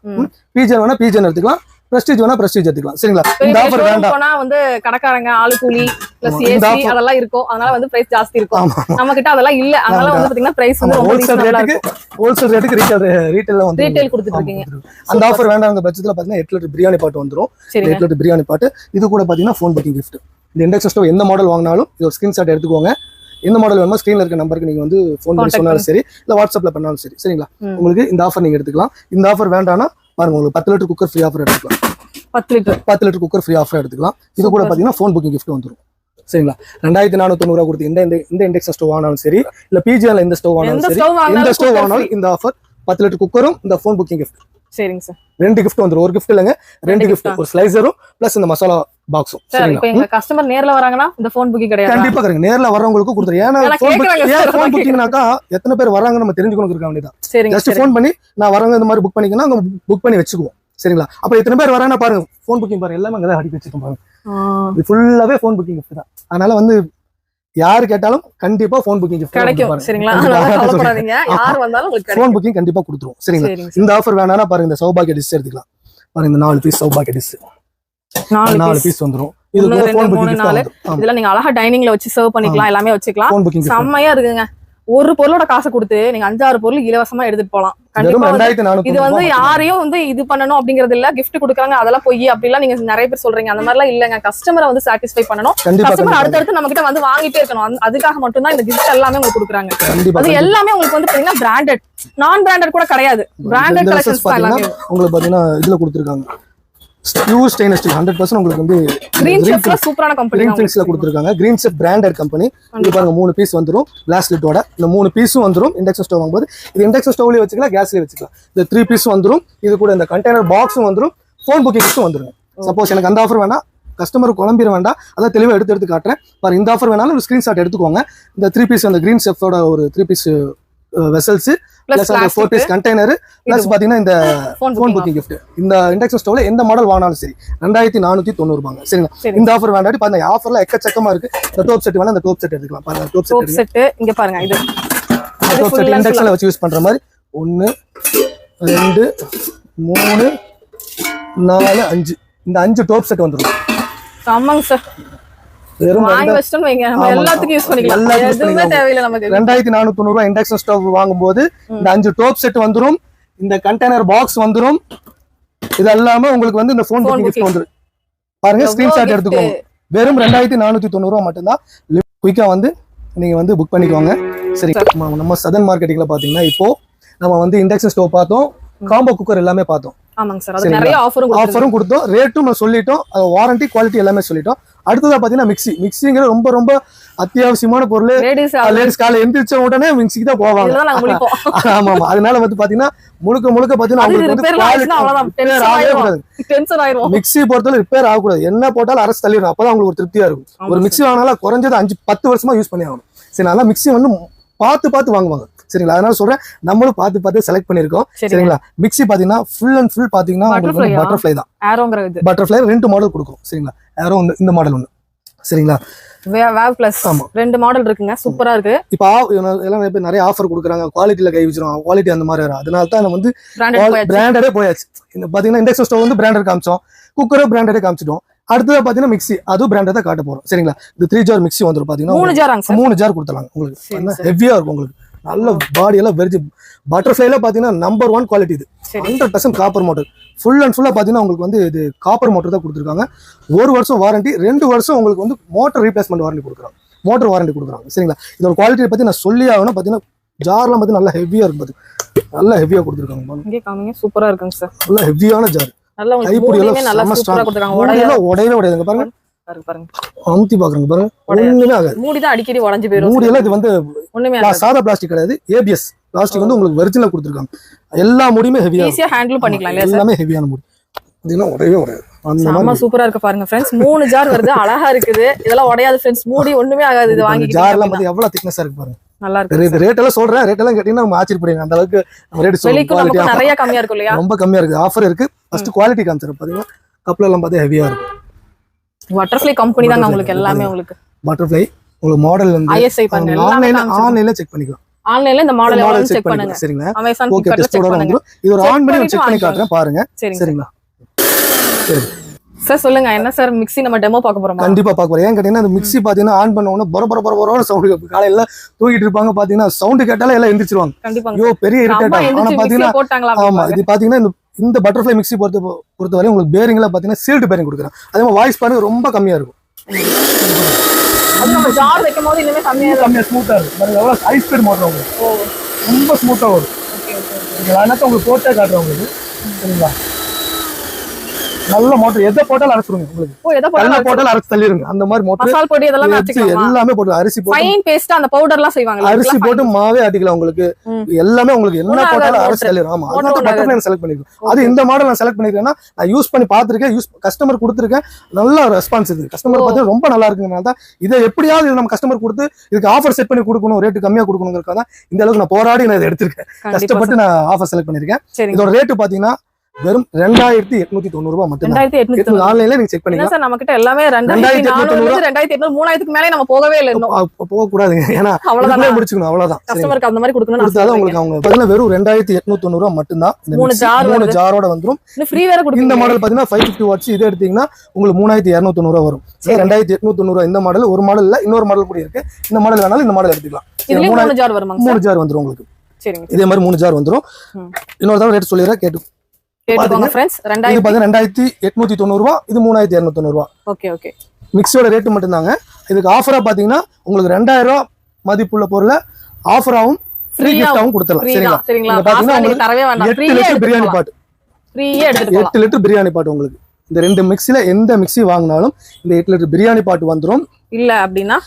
பிஜன் வேணா பிஜன் எடுத்துக்கலாம், பிரஸ்டீஜ் வேணா பிரஸ்டீஜ் எடுத்துக்கலாம். சரிங்களா? இந்த ஆஃபர் வேண்டாம் போனா வந்து கடைக்காரங்க ஆளு கூலி பிளஸ் ஏசி அதெல்லாம் இருக்கும். அதனால வந்து பிரைஸ் ஜாஸ்தி இருக்கும். நம்ம கிட்ட அதெல்லாம் இல்ல. அதனால வந்து பாத்தீங்கன்னா பிரைஸ் வந்து ரொம்ப ரீசனபிளா இருக்கு. ஹோல்சேல் ரேட்டுக்கு ரீட்டைல்ல வந்து ரீட்டைல் கொடுத்துட்டு இருக்கீங்க. அந்த ஆஃபர் வேண்டாம்ங்க பட்சத்துல பாத்தீங்கன்னா 8 லிட்டர் பிரியாணி பாட் வந்துரும். 8 லிட்டர் பிரியாணி பாட். இது கூட பாத்தீங்கன்னா ஃபோன் புக்கிங் gift. இந்த இண்டக்ஷன் ஸ்டவ் எந்த மாடல் வாங்கினாலும் இது ஒரு ஸ்கிரீன்ஷாட் எடுத்துக்கோங்க. எந்த மாடல் வேணுமோ ஸ்கிரீன்ல இருக்க நம்பருக்கு நீங்க வந்து ஃபோன் பண்ணி சொன்னாலும் சரி, இல்ல வாட்ஸ்அப்ல பண்ணாலும் சரி. சரிங்களா? உங்களுக்கு இந்த ஆஃபர் நீங்க எடுத்துக்கலாம். இந்த ஆஃபர் வேண்டாம்னா பாருங்க, உங்களுக்கு 10 லிட்டர் குக்கர் ஃப்ரீ ஆஃபர் எடுத்துக்கலாம். 10 லிட்டர் குக்கர் ஃப்ரீ ஆஃபர் எடுத்துக்கலாம். இது கூட பாத்தீங்கன்னா ஃபோன் புக்கிங் gift வந்துரும். சரிங்களா? 2490 ரூபாய் கொடுத்து இந்த இண்டக்ஷன் ஸ்டவ் வாங்கினாலும் சரி, இல்ல பிஜில இந்த ஸ்டவ் வாங்கினாலும் சரி, இந்த ஸ்டவ் வாங்கினாலும் இந்த ஆஃபர் 10 லிட்டர் குக்கரும் இந்த ஃபோன் புக்கிங் gift. சரிங்க சார். 2 gift வந்துரும். ஒரு gift இல்லங்க, 2 gift. ஒரு ஸ்லைசரும் பிளஸ் இந்த மசாலா பாக்ஸும். சரிங்களா? இப்போ எங்க கஸ்டமர் நேர்ல வராங்கன்னா இந்த ஃபோன் புக்கிங் கிடையாது. கண்டிப்பா கிடையாது. நேர்ல வரவங்களுக்கு கொடுத்துறேன். ஏன்னா ஃபோன் புக்கிங்னாக்கா எத்தனை பேர் வராங்க நம்ம தெரிஞ்சுக்கணும் இருக்க வேண்டியதான். ஜஸ்ட் ஃபோன் பண்ணி நான் வரவங்க இந்த மாதிரி புக் பண்ணிக்கனா அங்க புக் பண்ணி வச்சுக்குவோம். சரிங்களா? அப்ப எத்தனை பேர் வராங்கன்னா பாருங்க, ஃபோன் புக்கிங் பாருங்க, எல்லாமே அங்கதான் அடிக்க வச்சிருக்கோம் பாருங்க. இது ஃபுல்லாவே ஃபோன் புக்கிங் gift தான். அதனால வந்து யாரு கேட்டாலும் கண்டிப்பா ஃபோன் புக்கிங் gift கிடைக்கும். சரிங்களா? கவலைப்படாதீங்க. யார் வந்தாலும் உங்களுக்கு ஃபோன் புக்கிங் கண்டிப்பா கொடுத்துருவோம். சரிங்களா? இந்த ஆஃபர் வேணானா பாருங்க, இந்த சௌபாகிய டிஷ் எடுத்துக்கலாம். பாருங்க, இந்த 4 பீஸ் சௌபாகிய டிஷ் 4 பீஸ் வந்துரும். இது கூட ஃபோன் புக்கிங் gift. இதெல்லாம் நீங்க அழகா டைனிங்ல வச்சு சர்வ் பண்ணிக்கலாம், எல்லாமே வச்சுக்கலாம். செம்மையா இருக்குங்க. ஒரு பொருளோட காசு கொடுத்து நீங்க 5-6 பொருள் இலவசமா எடுத்துட்டு போலாம். கண்டிப்பா இது வந்து யாரையும் வந்து இது பண்ணணும் அப்படிங்கறது இல்ல. gift கொடுக்குறாங்க அதெல்லாம் போய் அப்படிலாம் நீங்க நிறைய பேர் சொல்றீங்க. அந்த மாதிரிலாம் இல்லங்க. கஸ்டமரை வந்து சாட்டிஸ்ஃபை பண்ணணும். கஸ்டமர் அடுத்தடுத்து நம்ம கிட்ட வந்து வாங்கிட்டே இருக்கணும். அதுக்காக மட்டும் தான் இந்த gift எல்லாமே உங்களுக்கு கொடுக்குறாங்க. அது எல்லாமே உங்களுக்கு வந்து பாத்தீங்கன்னா பிராண்டட், நான் பிராண்டட் கூட கிடையாது. பிராண்டட் கலெக்ஷன்ஸ் எல்லாமே உங்களுக்கு பாத்தீங்கன்னா இதுல கொடுத்திருக்காங்க. பியூர் ஸ்டெயின்லெஸ் ஸ்டீல் 100% உங்களுக்கு வந்து கிரீன் செஃப்ல சூப்பரான கம்பெனி கிரீன் செஃப்ல கொடுத்திருக்காங்க. Green chef branded company. இது பாருங்க 3 பீஸ் வந்துரும் கிளாஸ் லிட்டோட. இந்த 3 பீஸும் வந்துரும். இண்டக்ஷன் ஸ்டவ் வாங்கும்போது இது இண்டக்ஷன் ஸ்டவ்லயே வச்சுக்கலாம், கேஸ்லயே வச்சுக்கலாம். இந்த 3 பீஸ் வந்துரும். இது கூட இந்த கண்டெய்னர் பாக்ஸும் வந்துரும். ஃபோன் புக்கிங் gift வந்துரும். சப்போஸ் எனக்கு அந்த ஆஃபர் வேணா, கஸ்டமர் குழம்பிட வேண்டாம், அதான் தெளிவா எடுத்து காட்டுறேன் பாருங்க. இந்த ஆஃபர் வேணாலும் ஒரு ஸ்கிரீன்ஷாட் எடுத்துக்கோங்க. இந்த 3 பீஸ் அந்த கிரீன் செஃப்வோட ஒரு 3 பீஸ் வெசல்ஸ் பிளஸ் அந்த 4 பீஸ் கண்டெய்னர் பிளஸ் பாத்தீங்கன்னா இந்த ஃபோன் புக்கிங் gift. இந்த இண்டக்ஷன் ஸ்டவ்ல எந்த மாடல் வாங்கினாலும் சரி 2490 ரூபாங்க. சரிங்களா? இந்த ஆஃபர் வேண்டாட்டி பாருங்க, ஆஃபர்ல எக்கச்சக்கமா இருக்கு. இந்த டோப் செட் வேணா இந்த டோப் செட் எடுத்துக்கலாம். பாருங்க டோப் செட் இங்க பாருங்க. இது டோப் செட் இண்டக்ஷன்ல வச்சு யூஸ் பண்ற மாதிரி 1 2 3 4 5 இந்த 5 டோப் செட் வந்துரும். ஆமாங்க சார். வாங்கி வச்சிட்டோம் வைங்க, நம்ம எல்லாத்துக்கும் யூஸ் பண்ணிக்கலாம். எதுவுமே தேவையில்லை நமக்கு. 2490 ரூபாய் இண்டக்ஷன் ஸ்டவ் வாங்கும்போது இந்த 5 டோப் செட் வந்துரும். இந்த கண்டெய்னர் பாக்ஸ் வந்துரும். இது எல்லாமே உங்களுக்கு வந்து இந்த ஃபோன் புக்கிங் gift வந்துரும். பாருங்க, ஸ்கிரீன்ஷாட் எடுத்துக்கோங்க. வெறும் 2490 ரூபாய் மட்டும்தான். குயிக்கா வந்து நீங்க வந்து புக் பண்ணிக்கோங்க. சரி, நம்ம சதன் மார்க்கெட்டிங்ல பாத்தீங்கன்னா இப்போ நம்ம வந்து இண்டக்ஷன் ஸ்டவ் பார்த்தோம், காம்போ குக்கர் எல்லாமே பார்த்தோம். ஆமாங்க சார். அது நிறைய ஆஃபரும் கொடுத்தோம், ரேட்டும் நம்ம சொல்லிட்டோம், வாரண்டி குவாலிட்டி எல்லாமே சொல்லிட்டோம். அடுத்ததா பாத்தீங்கன்னா மிக்ஸிங்கிற ரொம்ப ரொம்ப அத்தியாவசியமான பொருள். லேடிஸ் காலை எந்திரிச்ச உடனே மிக்ஸிக்கு தான் போவாங்க. ஆமா ஆமா. அதனால வந்து பாத்தீங்கன்னா முழுக்க பாத்தீங்கன்னா மிக்ஸி பொறுத்தவரை ரிப்பேர் ஆகக்கூடாது. என்ன போட்டாலும் அரசு தள்ளிடும். அப்பதான் அவங்களுக்கு ஒரு திருப்தியா இருக்கும். ஒரு மிக்ஸி வாங்கினாலும் குறைஞ்சது 5-10 வருஷமா யூஸ் பண்ணி ஆகணும். சரி, நல்லா மிக்ஸி வந்து பார்த்து வாங்குவாங்க. சரிங்களா? அதனால சொல்றேன், நம்மளும் பார்த்து செலக்ட் பண்ணிருக்கோம். சரிங்களா? மிக்ஸி பாத்தீங்கன்னா ஃபுல் அண்ட் ஃபுல் பாத்தீங்கன்னா பட்டர்ஃப்ளை தான். பட்டர்ஃப்ளை 2 மாடல் கொடுக்கும். சரிங்களா? ஏரோ இந்த மாடல் ஒண்ணு. சரிங்களா? வேவ் பிளஸ் 2 மாடல் இருக்குங்க. சூப்பரா இருக்கு. இப்போ எல்லாம் நிறைய ஆஃபர் கொடுக்குறாங்க, குவாலிட்டியில கை வச்சிரும், குவாலிட்டி அந்த மாதிரி வரும். அதனால தான் நம்ம வந்து பிராண்டடே போயாச்சு. இந்த பாத்தீங்கன்னா இண்டக்ஷன் ஸ்டவ் வந்து பிராண்டட் காமிச்சோம், குக்கரும் பிராண்டடே காமிச்சிட்டோம். அடுத்தது பாத்தீங்கன்னா மிக்ஸி, அதுவும் பிராண்டட் தான் காட்ட போறோம். சரிங்களா? இந்த 3 ஜார் மிக்ஸி வந்துரும். பாத்தீங்கன்னா 3 ஜார் கொடுத்துலாம் உங்களுக்கு. ஹெவியா இருக்கும் உங்களுக்கு. நல்ல பாடி எல்லாம் வெரிஜி. பட்டர்ஃப்ளைல பாத்தீங்கன்னா நம்பர் 1 குவாலிட்டி. இது 100% காப்பர் மோட்டர். ஃபுல் அண்ட் ஃபுல்லா பாத்தீங்கன்னா உங்களுக்கு வந்து இது காப்பர் மோட்டர் தான் கொடுத்துருக்காங்க. 1 வருஷம் வாரண்டி, 2 வருஷம் உங்களுக்கு வந்து மோட்டர் ரீப்ளேஸ்மெண்ட் வாரண்டி கொடுக்குறாங்க, மோட்டர் வாரண்டி கொடுக்குறாங்க. சரிங்களா? இதோட குவாலிட்டியை பத்தி நான் சொல்லி ஆகணும். பாத்தீங்கன்னா ஜார்லாம் பாத்தீங்கன்னா நல்லா ஹெவியா இருக்கு பாத்தீங்க, நல்லா ஹெவியா கொடுத்துருக்காங்க. இங்கே காமிங்க, சூப்பரா இருக்குங்க சார். நல்லா ஹெவியான ஜார், நல்லா உங்களுக்கு மூடியுமே நல்லா சூப்பரா கொடுத்துருக்காங்க. உடையவே உடையாதுங்க பாருங்க. பாருங்க அமுத்தி பாக்குறீங்க பாருங்க, ஒண்ணுமே ஆகாது. மூடி தான் அடிக்கடி உடைஞ்சு போயிடும். மூடி எல்லாம் இது வந்து ஒண்ணுமே சாதா பிளாஸ்டிக் கிடையாது, ஏபிஎஸ் பிளாஸ்டிக் வந்து உங்களுக்கு ஒரிஜினலா கொடுத்துருக்காங்க. எல்லா மூடியுமே ஹெவியா, ஈஸியா ஹேண்டில் பண்ணிக்கலாம் இல்லையா? எல்லாமே ஹெவியான மூடி. இதெல்லாம் உடையவே உடையாது. செம்ம சூப்பரா இருக்கு பாருங்க ஃப்ரெண்ட்ஸ். 3 ஜார் வருது, அழகா இருக்குது. இதெல்லாம் உடையாது ஃப்ரெண்ட்ஸ், மூடி ஒண்ணுமே ஆகாது. இது வாங்கி ஜார்லாம் பாத்தீங்க எவ்வளவு திக்னஸா இருக்கு பாருங்க. நல்லா இருக்கு. இது ரேட் எல்லாம் சொல்றேன், ரேட் எல்லாம் கேட்டீங்கன்னா நம்ம ஆச்சரியப்படுவீங்க. அந்த அளவுக்கு ரேட் சொல்லுங்க, நிறைய கம்மியா இருக்கும் இல்லையா? ரொம்ப கம்மியா இருக்கு. ஆஃபர் இருக்கு. ஃபர்ஸ்ட் குவாலிட்டி காமிச்சறேன் பாத்தீங்கன்னா, கப்ல எல்லாம் பார்த்தா ஹெவியா இருக்கு. பட்டர்ஃப்ளை கம்பெனி தாங்க உங்களுக்கு எல்லாமே. உங்களுக்கு பட்டர்ஃப்ளை உங்களுக்கு மாடல் வந்து ISI பண்ணுங்க, ஆன்லைன்ல செக் பண்ணிக்கலாம். ஆன்லைன்ல இந்த மாடல் எல்லாம் செக் பண்ணுங்க. சரிங்களா? அமேசான் ஓகே, டெஸ்டோட வந்துரும். இது ஒரு ஆன் பண்ணி செக் பண்ணி காட்டுறேன் பாருங்க. சரிங்களா? சரி சார் சொல்லுங்க, என்ன சார் மிக்ஸி நம்ம டெமோ பார்க்க போறோமா? கண்டிப்பா பார்க்க போறோம். ஏன் கேட்டீங்கன்னா அந்த மிக்ஸி பாத்தீங்கன்னா ஆன் பண்ண உடனே பொற பொற பொற பொற சவுண்ட், காலையில தூங்கிட்டு இருப்பாங்க பாத்தீங்கன்னா சவுண்ட் கேட்டாலே எல்லாம் எந்திரிச்சிருவாங்க. கண்டிப்பாங்க. ஐயோ பெரிய இரிட்டேட் ஆகும். ஆனா பாத்தீங்கன்னா ஆமா, இது பாத்தீங்கன்னா இந்த பட்டர்ஃப்ளை மிக்ஸி பொறுத்தவரை உங்களுக்கு பேரிங்ல பாத்தீங்கன்னா சீல்டு பேரிங் கொடுக்குறேன். அதே மாதிரி வாய்ஸ் பாருங்க ரொம்ப கம்மியா இருக்கும். அது நம்ம ஜார் வைக்கும்போது இன்னுமே கம்மியா ஸ்மூத்தா இருக்கு பாருங்க. எவ்வளவு ஹை ஸ்பீட் மோட்டர் உங்களுக்கு, ரொம்ப ஸ்மூத்தா வரும். ஓகே ஓகே, உங்களுக்கு போட்டே காட்டுறேன் உங்களுக்கு. சரிங்களா? நல்ல மோட்டர், எதை போட்டாலும் அரைச்சிருங்க உங்களுக்கு. எதை போட்டாலும் அரைச்சு தள்ளிருங்க. அந்த மாதிரி மோட்டர், மசாலா பொடி இதெல்லாம் எல்லாமே போட்டு அரிசி போட்டு ஃபைன் பேஸ்ட் அந்த பவுடர்லாம் செய்வாங்க. அரிசி போட்டு மாவே ஆட்டிக்கலாம் உங்களுக்கு. எல்லாமே உங்களுக்கு என்ன போட்டாலும் அரைச்சு தள்ளிரும். ஆமா, அதான் பட்டர்ஃப்ளை நான் செலக்ட் பண்ணிருக்கேன். அது இந்த மாடல் நான் செலக்ட் பண்ணிருக்கேன்னா நான் யூஸ் பண்ணி பார்த்திருக்கேன், கஸ்டமர் கொடுத்துருக்கேன். நல்ல ரெஸ்பான்ஸ் இது. கஸ்டமர் பார்த்தீங்கன்னா ரொம்ப நல்லா இருக்குங்கனால தான் இதை எப்படியாவது நம்ம கஸ்டமர் கொடுத்து இதுக்கு ஆஃபர் செட் பண்ணி கொடுக்கணும், ரேட்டு கம்மியா கொடுக்கணுங்கிறதுக்காக தான் இந்த அளவுக்கு நான் போராடி நான் இதை எடுத்திருக்கேன். கஷ்டப்பட்டு நான் ஆஃபர் செலக்ட் பண்ணிருக்கேன். இதோட ரேட்டு பாத்தீங்கன்னா வெறும் 2890 ரூபாய் மட்டும். ஆன்லைன்ல நீங்க செக் பண்ணிக்கலாம் சார். நம்ம கிட்ட எல்லாமே 2400 2800 3000க்கு மேலே நம்ம போகவே இல்ல. இன்னும் போக கூடாதுங்க, ஏன்னா அவ்வளவுதான் முடிச்சுக்கணும். அவ்வளவுதான் கஸ்டமருக்கு அந்த மாதிரி கொடுக்கணும். கொடுத்தாதான் உங்களுக்கு அவங்க பாத்தீங்கன்னா வெறும் 2890 ரூபாய் மட்டும் தான். இந்த 3 ஜாரோட வந்துரும். ஃப்ரீ வேற கொடுப்பீங்க. இந்த மாடல் பாத்தீங்கன்னா 550 வாட்ஸ். இது எடுத்தீங்கன்னா உங்களுக்கு 3290 ரூபாய் வரும். 2890 ரூபாய் இந்த மாடல். ஒரு மாடல் இல்ல, இன்னொரு மாடல் கூட இருக்கு. இந்த மாடல் வேணாலும் இந்த மாடல் எடுத்துக்கலாம். இதுல 3 ஜார் வருமா? 3 ஜார் வந்துரும் உங்களுக்கு. சரிங்க, இதே மாதிரி 3 ஜார் வந்துரும். இன்னொரு தடவை ரேட் சொல்லிடுறேன், கேட்டு கேட்டுக்கோங்க ஃப்ரெண்ட்ஸ். இது 2890 ரூபாய், இது 3290 ரூபாய். ஓகே ஓகே, மிக்ஸியோட ரேட் மட்டும் தாங்க. இதுக்கு ஆஃபரா பாத்தீங்கன்னா உங்களுக்கு 2000 ரூபாய் மதிப்புள்ள பொருளை ஆஃபராவும் ஃப்ரீ கிஃப்டாவும் கொடுத்துடலாம். சரிங்களா? பாத்தீங்கன்னா 8 லிட்டர் பிரியாணி பாட் ஃப்ரீயா எடுத்துட்டு 8 லிட்டர் பிரியாணி பாட் உங்களுக்கு. இந்த ரெண்டு மிக்ஸில எந்த மிக்ஸி வாங்கினாலும் இந்த 8 லிட்டர் பிரியாணி பாட் வந்துரும். இல்ல அப்படின்னா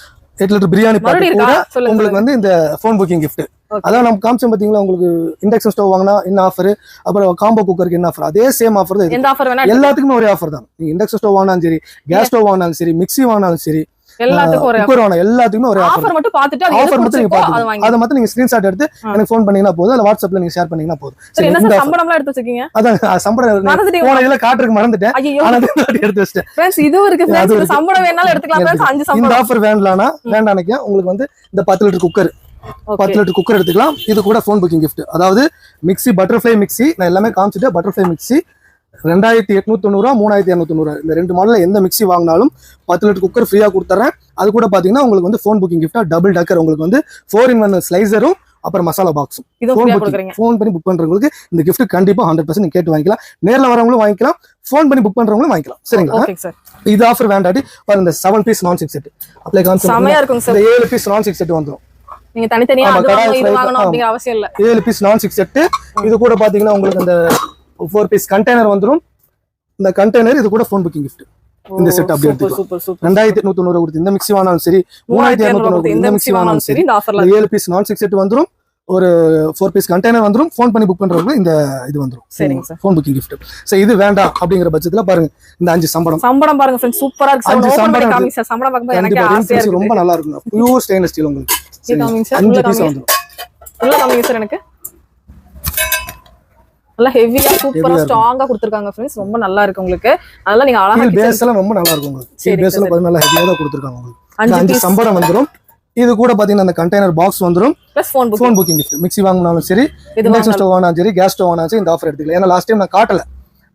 8 லிட்டர் பிரியாணி பாட் கூட உங்களுக்கு வந்து இந்த ஃபோன் புக்கிங் கிஃப்ட். அதான் நம்ம காமிச்சோம் பாத்தீங்களா, உங்களுக்கு இண்டக்ஷன் ஸ்டவ் வாங்கினா என்ன ஆஃபர், அப்புறம் காம்போ குக்கருக்கு என்ன ஆஃபர், அதே சேம் ஆஃபர் தான். எல்லாத்துக்குமே ஒரே ஆஃபர் தான். நீங்க இண்டக்ஷன் ஸ்டவ் வாங்கினாலும் சரி, கேஸ் ஸ்டவ் வாங்கினாலும் சரி, மிக்ஸி வாங்கினாலும் சரி, எல்லாத்துக்குமே ஒரே ஆஃபர் மட்டும் பார்த்துட்டு ஆஃபர் மட்டும் நீங்க பாத்துட்டு அதை மட்டும் நீங்க ஸ்கிரீன்ஷாட் எடுத்து எனக்கு ஃபோன் பண்ணீங்கன்னா போதும், இல்ல வாட்ஸ்அப்ல நீங்க ஷேர் பண்ணீங்கன்னா போதும். சம்பளம்லாம் எடுத்து வச்சிருக்கீங்க? அதான் சம்பளம் போன இதுல காட்டுறதுக்கு மறந்துட்டேன், ஆனா எடுத்து வச்சிட்டேன். ஃப்ரெண்ட்ஸ் இது இருக்கு ஃப்ரெண்ட்ஸ், சம்பளம் வேணாலும் எடுத்துக்கலாம் ஃப்ரெண்ட்ஸ். 5 சம்பளம். இந்த ஆஃபர் வேண்டானக்கு உங்களுக்கு வந்து இந்த 10 லிட்டர் குக்கர் 10 லிட்டர் குக்கர் எடுத்துக்கலாம். இது கூட ஃபோன் புக்கிங் கிஃப்ட். அதாவது மிக்ஸி, பட்டர்ஃப்ளை மிக்ஸி நான் எல்லாமே காமிச்சிட்டேன். பட்டர்ஃப்ளை மிக்ஸி 2890 ரூபா, 3290. இந்த ரெண்டு மாடல்ல எந்த மிக்ஸி வாங்கினாலும் 10 லிட்டர் குக்கர் ஃப்ரீயா கொடுத்துறேன். அது கூட பாத்தீங்கன்னா உங்களுக்கு வந்து ஃபோன் புக்கிங் கிஃப்டா டபுள் டக்கர் உங்களுக்கு வந்து 4-in-1 ஸ்லைசரும் அப்புறம் மசாலா பாக்ஸும் ஃபோன் பண்ணி புக் பண்றவங்களுக்கு இந்த கிஃப்ட் கண்டிப்பா 100% நீங்க கேட்டு வாங்கிக்கலாம். நேர்ல வரவங்களும் வாங்கிக்கலாம், ஃபோன் பண்ணி புக் பண்றவங்களும் வாங்கிக்கலாம். சரிங்களா? இது ஆஃபர் வேண்டாட்டி பாருங்க, இந்த 7 piece non stick set apply concept. இந்த 7 பீஸ் நான் ஸ்டிக் செட் வந்துரும். நீங்க தனித்தனியா இது வாங்கணும் அப்படிங்கிற அவசியம் இல்ல. 7 பீஸ் நான் ஸ்டிக் செட். இது கூட பாத்தீங்கன்னா உங்களுக்கு அந்த 4 பீஸ் கண்டெய்னர் வந்துரும். இந்த கண்டெய்னர் இது கூட ஃபோன் புக்கிங் கிஃப்ட். இந்த செட் அப்படி எடுத்துக்கலாம். 2890 கொடுத்து இந்த மிக்ஸி வாங்கினாலும் சரி, 3290 இந்த மிக்ஸி வாங்கினாலும் சரி, இந்த ஆஃபர்ல 7 பீஸ் நான் ஸ்டிக் செட் வந்துரும். ஒரு 4 பீஸ் கண்டெய்னர் வந்துரும். ஃபோன் பண்ணி புக் பண்றவங்க இந்த இது வந்துரும். சரிங்க sir, phone booking gift. So இது வேண்டாம் அப்படிங்கிற பட்சத்துல பாருங்க, இந்த 5 சம்பளம் பாருங்க ஃப்ரெண்ட்ஸ், சூப்பரா இருக்கு. 5 சம்பளம் காமிங்க சார். சம்பளம் பாக்கும்போது எனக்கு ஆசையா இருக்கு. ரொம்ப நல்லா இருக்குங்க. பியூர் ஸ்டெயின்லெஸ் ஸ்டீல் உங்களுக்கு. இது காமிங்க சார். 5 பீஸ் வந்துரும். உள்ள காமிங்க சார். எனக்கு நல்லா ஹெவியா சூப்பரா ஸ்ட்ராங்கா கொடுத்திருக்காங்க ஃப்ரெண்ட்ஸ். ரொம்ப நல்லா இருக்கு உங்களுக்கு. அதனால நீங்க அழகா பேஸ் எல்லாம் ரொம்ப நல்லா இருக்கும் உங்களுக்கு. பேஸ் எல்லாம் பாருங்க நல்லா ஹெவியா தான் கொடுத்திருக்காங்க உங்களுக்கு. 5 சம்பளம் வந்துரும். இது கூட பாத்தீங்கன்னா அந்த கண்டெய்னர் பாக்ஸ் வந்துரும். Plus phone booking gift. Mixie வாங்கினாலும் சரி, இண்டக்ஷன் ஸ்டவ் வாங்கினாலும் சரி, கேஸ் ஸ்டவ் வாங்கினாலும் சரி, இந்த ஆஃபர் எடுத்துக்கலாம். ஏன்னா லாஸ்ட் டைம் நான் காட்டல,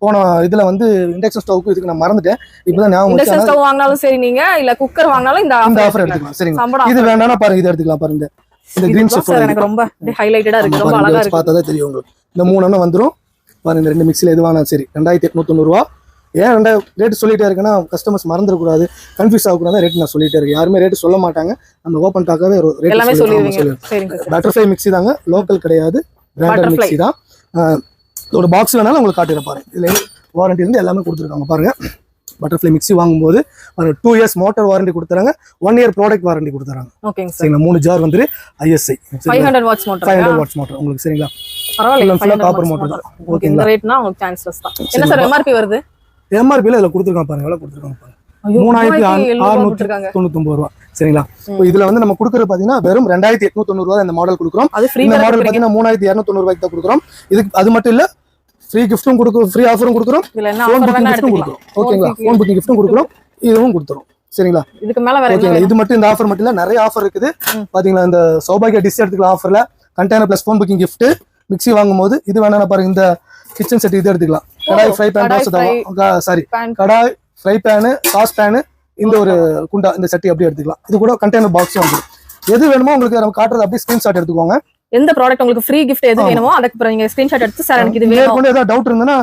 போன இதுல வந்து இண்டக்ஷன் ஸ்டவ்க்கு இதுக்கு நான் மறந்துட்டேன். இப்பதான் ஞாபகம். இண்டக்ஷன் ஸ்டவ் வாங்கினாலும் சரி, நீங்க இல்ல குக்கர் வாங்கினாலும் இந்த ஆஃபர் எடுத்துக்கலாம். சரிங்க, இது வேண்டாம்னா பாருங்க, இது எடுத்துக்கலாம். பாருங்க இந்த கிரீன் ஷெஃப் எனக்கு ரொம்ப ஹைலைட்டடா இருக்கு. ரொம்ப அழகா இருக்கு. பார்த்தாதான் தெரியும் உங்களுக்கு. இந்த 3 வந்துரும் பாருங்க. இந்த 2 மிக்ஸில எது வாங்கினாலும் சரி 2890 ரூபாய். ஏன் ரேட் சொல்லிட்டே இருக்கேன்னா கஸ்டமர்ஸ் மறந்துடக்கூடாது, கன்ஃபியூஸ் ஆகக்கூடாது, ரேட் நான் சொல்லிட்டே இருக்கேன். யாருமே ரேட் சொல்ல மாட்டாங்க, நம்ம ஓப்பன் டாக்காவே ரேட் சொல்லுவேன். பட்டர்ஃப்ளை மிக்ஸி தாங்க, லோக்கல் கிடையாது, பிராண்டட் மிக்ஸி தான். இதோட பாக்ஸ் வேணாலும் உங்களுக்கு காட்டிட பாருங்க. இதுல வாரண்டி இருந்து எல்லாமே கொடுத்துருக்காங்க பாருங்க. பட்டர்ஃப்ளை மிக்ஸி வாங்கும்போது 2 இயர்ஸ் மோட்டார் வாரண்டி கொடுத்துறாங்க, 1 இயர் ப்ராடக்ட் வாரண்டி கொடுத்துறாங்க. சரிங்களா, 3 ஜார் வந்து ISI 500 வாட்ஸ் மோட்டார் உங்களுக்கு. சரிங்களா, பரவாயில்லை, காப்பர் மோட்டார் தான். ஓகேங்களா, இந்த ரேட்னா உங்களுக்கு சான்ஸ்லெஸ் தான். என்ன சார் MRP வருது? MRP ல இதுல கொடுத்துருக்காங்க பாருங்க, எவ்வளவு கொடுத்துருக்காங்க பாருங்க, 3699 ரூபாய். சரிங்களா, இதுல வந்து நம்ம கொடுக்கறது பாத்தீங்கன்னா வெறும் 2890 ரூபாய் இந்த மாடல் கொடுக்குறோம். இந்த மாடல் பாத்தீங்கன்னா 3290 ரூபாய்க்கு தான் கொடுக்குறோம். இதுக்கு அது மட்டும் இல்ல, ஃப்ரீ கிஃப்ட்டும் கொடுக்குறோம், ஃப்ரீ ஆஃபரும் கொடுக்குறோம், ஃபோன் புக்கிங் கிஃப்ட்டும் கொடுக்குறோம். ஓகேங்களா, ஃபோன் புக்கிங் கிஃப்ட்டும் கொடுக்குறோம், இதுவும் கொடுத்துறோம். சரிங்களா, இதுக்கு மேல வேற ஓகேங்களா, இது மட்டும் இந்த ஆஃபர் மட்டும் இல்ல, நிறைய ஆஃபர் இருக்குது. பாத்தீங்களா, இந்த சௌபாகியா டிஷ் எடுத்துக்கலாம் ஆஃபர்ல, container plus phone booking gift. Mixie வாங்கும்போது இது வேணா பாருங்க, இந்த கிச்சன் செட் இது எடுத்துக்கலாம். கடாய், ஃப்ரை பேன், தோசை தவா, சாரி கடாய், ஃப்ரை பேனு, சாஸ் பேனு, இந்த ஒரு குண்டா, இந்த செட்டி அப்படியே எடுத்துக்கலாம். இது கூட கண்டெய்னர் பாக்ஸும் வந்து எது வேணுமோ உங்களுக்கு நம்ம காட்டுறது அப்படியே ஸ்கிரீன்ஷாட் எடுத்துக்கோங்க. எந்த ப்ராடக்ட் உங்களுக்கு ஃப்ரீ கிஃப்ட் எது வேணுமோ அதுக்கு நீங்க ஸ்கிரீன்ஷாட் எடுத்து சார் எனக்கு இது வேணும். ஏதாவது டவுட் இருந்தனா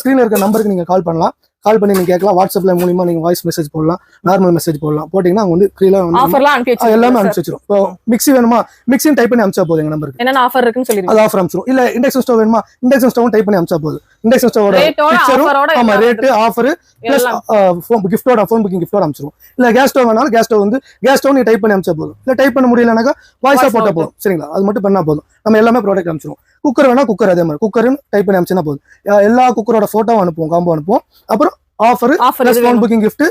ஸ்கிரீன்ல இருக்க நம்பருக்கு நீங்க கால் பண்ணலாம். கால் பண்ணி நீங்க கேட்கலாம். வாட்ஸ்அப்ல மூலமா நீங்க வாய்ஸ் மெசேஜ் போடலாம், நார்மல் மெசேஜ் போடலாம். போட்டீங்கன்னா அவங்க வந்து ஃப்ரீல ஆஃபர்லாம் அனுப்பி வச்சிருவாங்க, எல்லாமே அனுப்பி வச்சிரும். இப்போ மிக்ஸி வேணுமா, மிக்ஸின்னு டைப் பண்ணி அனுப்பிச்சா போதும். எங்க நம்பருக்கு என்னென்ன ஆஃபர் இருக்குன்னு சொல்லிடுங்க, அது ஆஃபர் அனுப்பிச்சிரும். இல்ல இண்டக்ஷன் ஸ்டவ் வேணுமா, இண்டக்ஷன் ஸ்டவ் டைப் பண்ணி அனுப்பிச்சா போதும். இண்டக்ஷன் ஸ்டவோட பிக்சரும், ஆமா, ரேட், ஆஃபர் பிளஸ் ஃபோன் கிஃப்டோட, ஃபோன் புக்கிங் கிஃப்டோட அனுப்பிச்சிரும். இல்ல கேஸ் ஸ்டவ் வேணாலும் கேஸ் ஸ்டவ் வந்து கேஸ் ஸ்டவ் நீ டைப் பண்ணி அனுப்பிச்சா போதும். இல்ல டைப் பண்ண முடியலனாக்கா வாய்ஸா போட்டா போதும். சரிங்களா, அது மட்டும் பண்ணா போதும். நம்ம எல்லாமே ப்ராடக்ட் அனுப்பிச்சிரும். குக்கர் வேணா குக்கர் அதே மாதிரி குக்கர்னு டைப் பண்ணி அனுப்பிச்சா போதும். எல்லா குக்கரோட போட்டோ அனுப்புவோம், காம்போ அனுப்புவோம். அப்புறம் offer plus phone booking gift,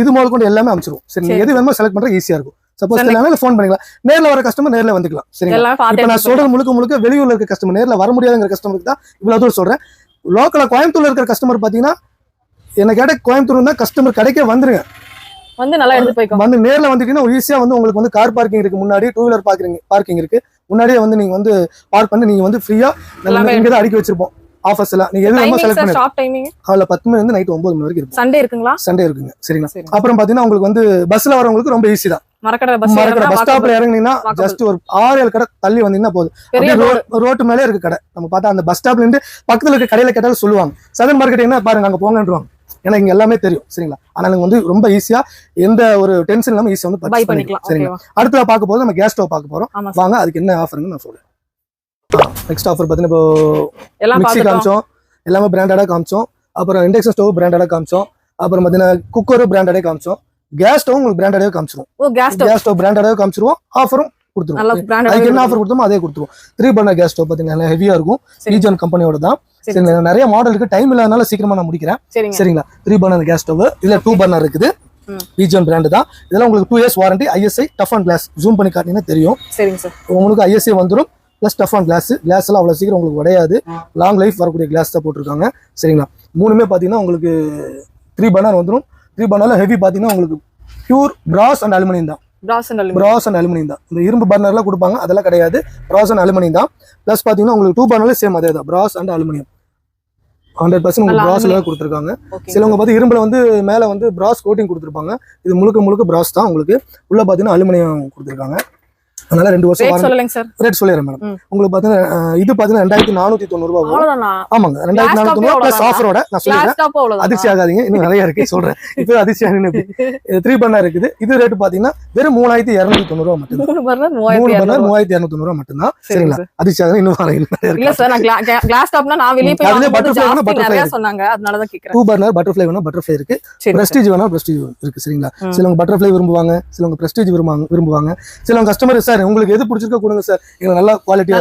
இது முதல் கொண்டு எல்லாமே அனுப்பிச்சிரும். சரி, எது வேணுமோ செலக்ட் பண்றது ஈஸியா இருக்கும். சப்போஸ் இல்லைனா ஃபோன் பண்ணிக்கலாம். நேர்ல வர கஸ்டமர் நேர்ல வந்துக்கலாம். சரிங்களா, இப்போ நான் சொல்றது முழுக்க வெளியூர்ல இருக்க கஸ்டமர், நேர்ல வர முடியாதுங்கிற கஸ்டமருக்கு தான் இவ்வளவு தூரம் சொல்றேன். லோக்கலா கோயம்புத்தூர்ல இருக்கிற கஸ்டமர் பாத்தீங்கன்னா என்ன கேட்ட கோயம்புத்தூர் தான் கஸ்டமர் கடைக்கே வந்துருங்க, வந்து நல்லா எடுத்து போய்க்கோ. வந்து நேர்ல வந்துட்டீங்கன்னா ஈஸியா வந்து உங்களுக்கு வந்து கார் பார்க்கிங் இருக்கு, முன்னாடி 2 வீலர் பார்க்கிங் இருக்கு, முன்னாடியே வந்து நீங்க வந்து பார்க் பண்ணி நீங்க வந்து ஃப்ரீயா இங்க தான் அடுக்கி வச்சிருப்போம். ஆஃபர்ஸ் எல்லாம் நீங்க எது வேணுமோ செலக்ட் பண்ணுங்க. ஷாப் டைமிங் காலைல 10 மணில இருந்து நைட் 9 மணி வரைக்கும் இருக்கும். சண்டே இருக்குங்களா? சண்டே இருக்குங்க. சரிங்களா, அப்புறம் பாத்தீங்கன்னா உங்களுக்கு வந்து பஸ்ல வரவங்களுக்கு ரொம்ப ஈஸி தான். மரக்கடை பஸ் ஸ்டாப்ல இறங்குனீங்கன்னா ஜஸ்ட் ஒரு 6-7 கடை தள்ளி வந்தீங்கன்னா போதும். ரோட்டு மேலே இருக்கு கடை. நம்ம பார்த்தா அந்த பஸ் ஸ்டாப்ல இருந்து பக்கத்துல இருக்க கடையில கேட்டாலும் சொல்லுவாங்க, சதன் மார்க்கெட் என்ன பாருங்க அங்க போங்கன்றாங்க. எனக்கு இங்க எல்லாமே தெரியும். சரிங்களா, ஆனா நீங்க வந்து ரொம்ப ஈஸியா எந்த ஒரு டென்ஷன் இல்லாம ஈஸியா வந்து பர்ச்சேஸ் பண்ணிக்கலாம். சரிங்களா, அடுத்து பார்க்க போது நம்ம கேஸ் ஸ்டவ் பார்க்க போறோம். வாங்க, அதுக்கு என்ன ஆஃபர்னு நான் சொல்றேன். நெக்ஸ்ட் ஆஃபர் பாத்தீங்கன்னா இப்போ மிக்ஸி காமிச்சோம், எல்லாமே பிராண்டடா காமிச்சோம். அப்புறம் இண்டக்ஷன் ஸ்டவ் பிராண்டடா காமிச்சோம். அப்புறம் பாத்தீங்கன்னா குக்கரும் பிராண்டடே காமிச்சோம். கேஸ் ஸ்டவ் உங்களுக்கு பிராண்டடே காமிச்சிரும். Gas stove பிராண்டடே காமிச்சிருவோம். ஆஃபரும் கொடுத்துருவோம். அதுக்கு என்ன ஆஃபர் கொடுத்தோமோ அதே கொடுத்துருவோம். 3 பர்னர் கேஸ் ஸ்டவ் பாத்தீங்கன்னா ஹெவியா இருக்கும். பீஜன் கம்பெனியோட தான். நிறைய மாடல் இருக்கு, டைம் இல்லாதனால சீக்கிரமா நான் முடிக்கிறேன். சரிங்களா, 3 பர்னர் கேஸ் ஸ்டவ், இதுல 2 பர்னர் இருக்குது. பீஜன் பிராண்ட் தான். இதெல்லாம் உங்களுக்கு 2 years warranty. ISI tough and glass, zoom பண்ணி காட்டினீங்கன்னா தெரியும். சரிங்க சார், உங்களுக்கு ISI வந்துடும். பிளஸ் டஃப் அண்ட் கிளாஸ் எல்லாம் அவ்வளவு சீக்கிரம் உங்களுக்கு உடையாது. லாங் லைஃப் வரக்கூடிய கிளாஸ் தான் போட்டிருக்காங்க. சரிங்களா, மூணுமே பாத்தீங்கன்னா உங்களுக்கு 3 பர்னர் வந்துடும். 3 பர்னர்ல ஹெவி பாத்தீங்கன்னா உங்களுக்கு பியூர் பிராஸ் அண்ட் அலுமினியம் தான். பிராஸ் அண்ட் அலுமினியம் தான். இந்த இரும்பு பர்னர்லாம் கொடுப்பாங்க, அதெல்லாம் கிடையாது. பிராஸ் அண்ட் அலுமினியம் தான். பிளஸ் பாத்தீங்கன்னா உங்களுக்கு 2 பர்னர்ல சேம் அதே தான், பிராஸ் அண்ட் அலுமினியம். 100% உங்களுக்கு பிராஸ்ல கொடுத்துருக்காங்க. சிலவங்க பார்த்து இரும்புல வந்து மேல வந்து பிராஸ் கோட்டிங் கொடுத்துருப்பாங்க. இது முழுக்க பிராஸ் தான். உங்களுக்கு உள்ள பாத்தீங்கன்னா அலுமினியம் கொடுத்துருக்காங்க. அதனால 2 வருஷம் ரேட் சொல்லிடுறேன் மேடம். உங்களுக்கு பாத்தீங்கன்னா இது பாத்தீங்கன்னா 2490 ரூபாய். ஆமாங்க, 2490 பிளஸ் ஆஃபரோட நான் சொல்லிடுறேன். அதிர்ச்சி ஆகாதீங்க, இன்னும் நிறைய இருக்கு சொல்றேன். இப்போ அதிர்ச்சி 3 பர்னர் இருக்குது. இது ரேட் பாத்தீங்கன்னா வெறும் 3290 ரூபாய் மட்டும். 3 பர்னர் 3290 ரூபாய் மட்டும் தான். சரிங்களா, அதிர்ச்சி ஆகாது, இன்னும் இல்ல சார். நான் கிளாஸ் டாப்னா நான் வெளிய போய் அதுல பட்டர்ஃப்ளை வேணும், பட்டர்ஃப்ளை சொன்னாங்க, அதனால தான் கேக்குறேன். 2 பர்னர் பட்டர்ஃப்ளை வேணும், பட்டர்ஃப்ளை இருக்கு. பிரஸ்டீஜ் வேணும், பிரஸ்டீஜ் இருக்கு. சரிங்களா, சிலவங்க பட்டர்ஃப்ளை விரும்புவாங்க, சிலவங்க பிரஸ்டீஜ் விரும்புவாங்க. சிலவங்க கஸ்டமர் சார் உங்களுக்கு எது பிடிச்சிருக்க கொடுங்க சார், எங்க நல்ல குவாலிட்டியா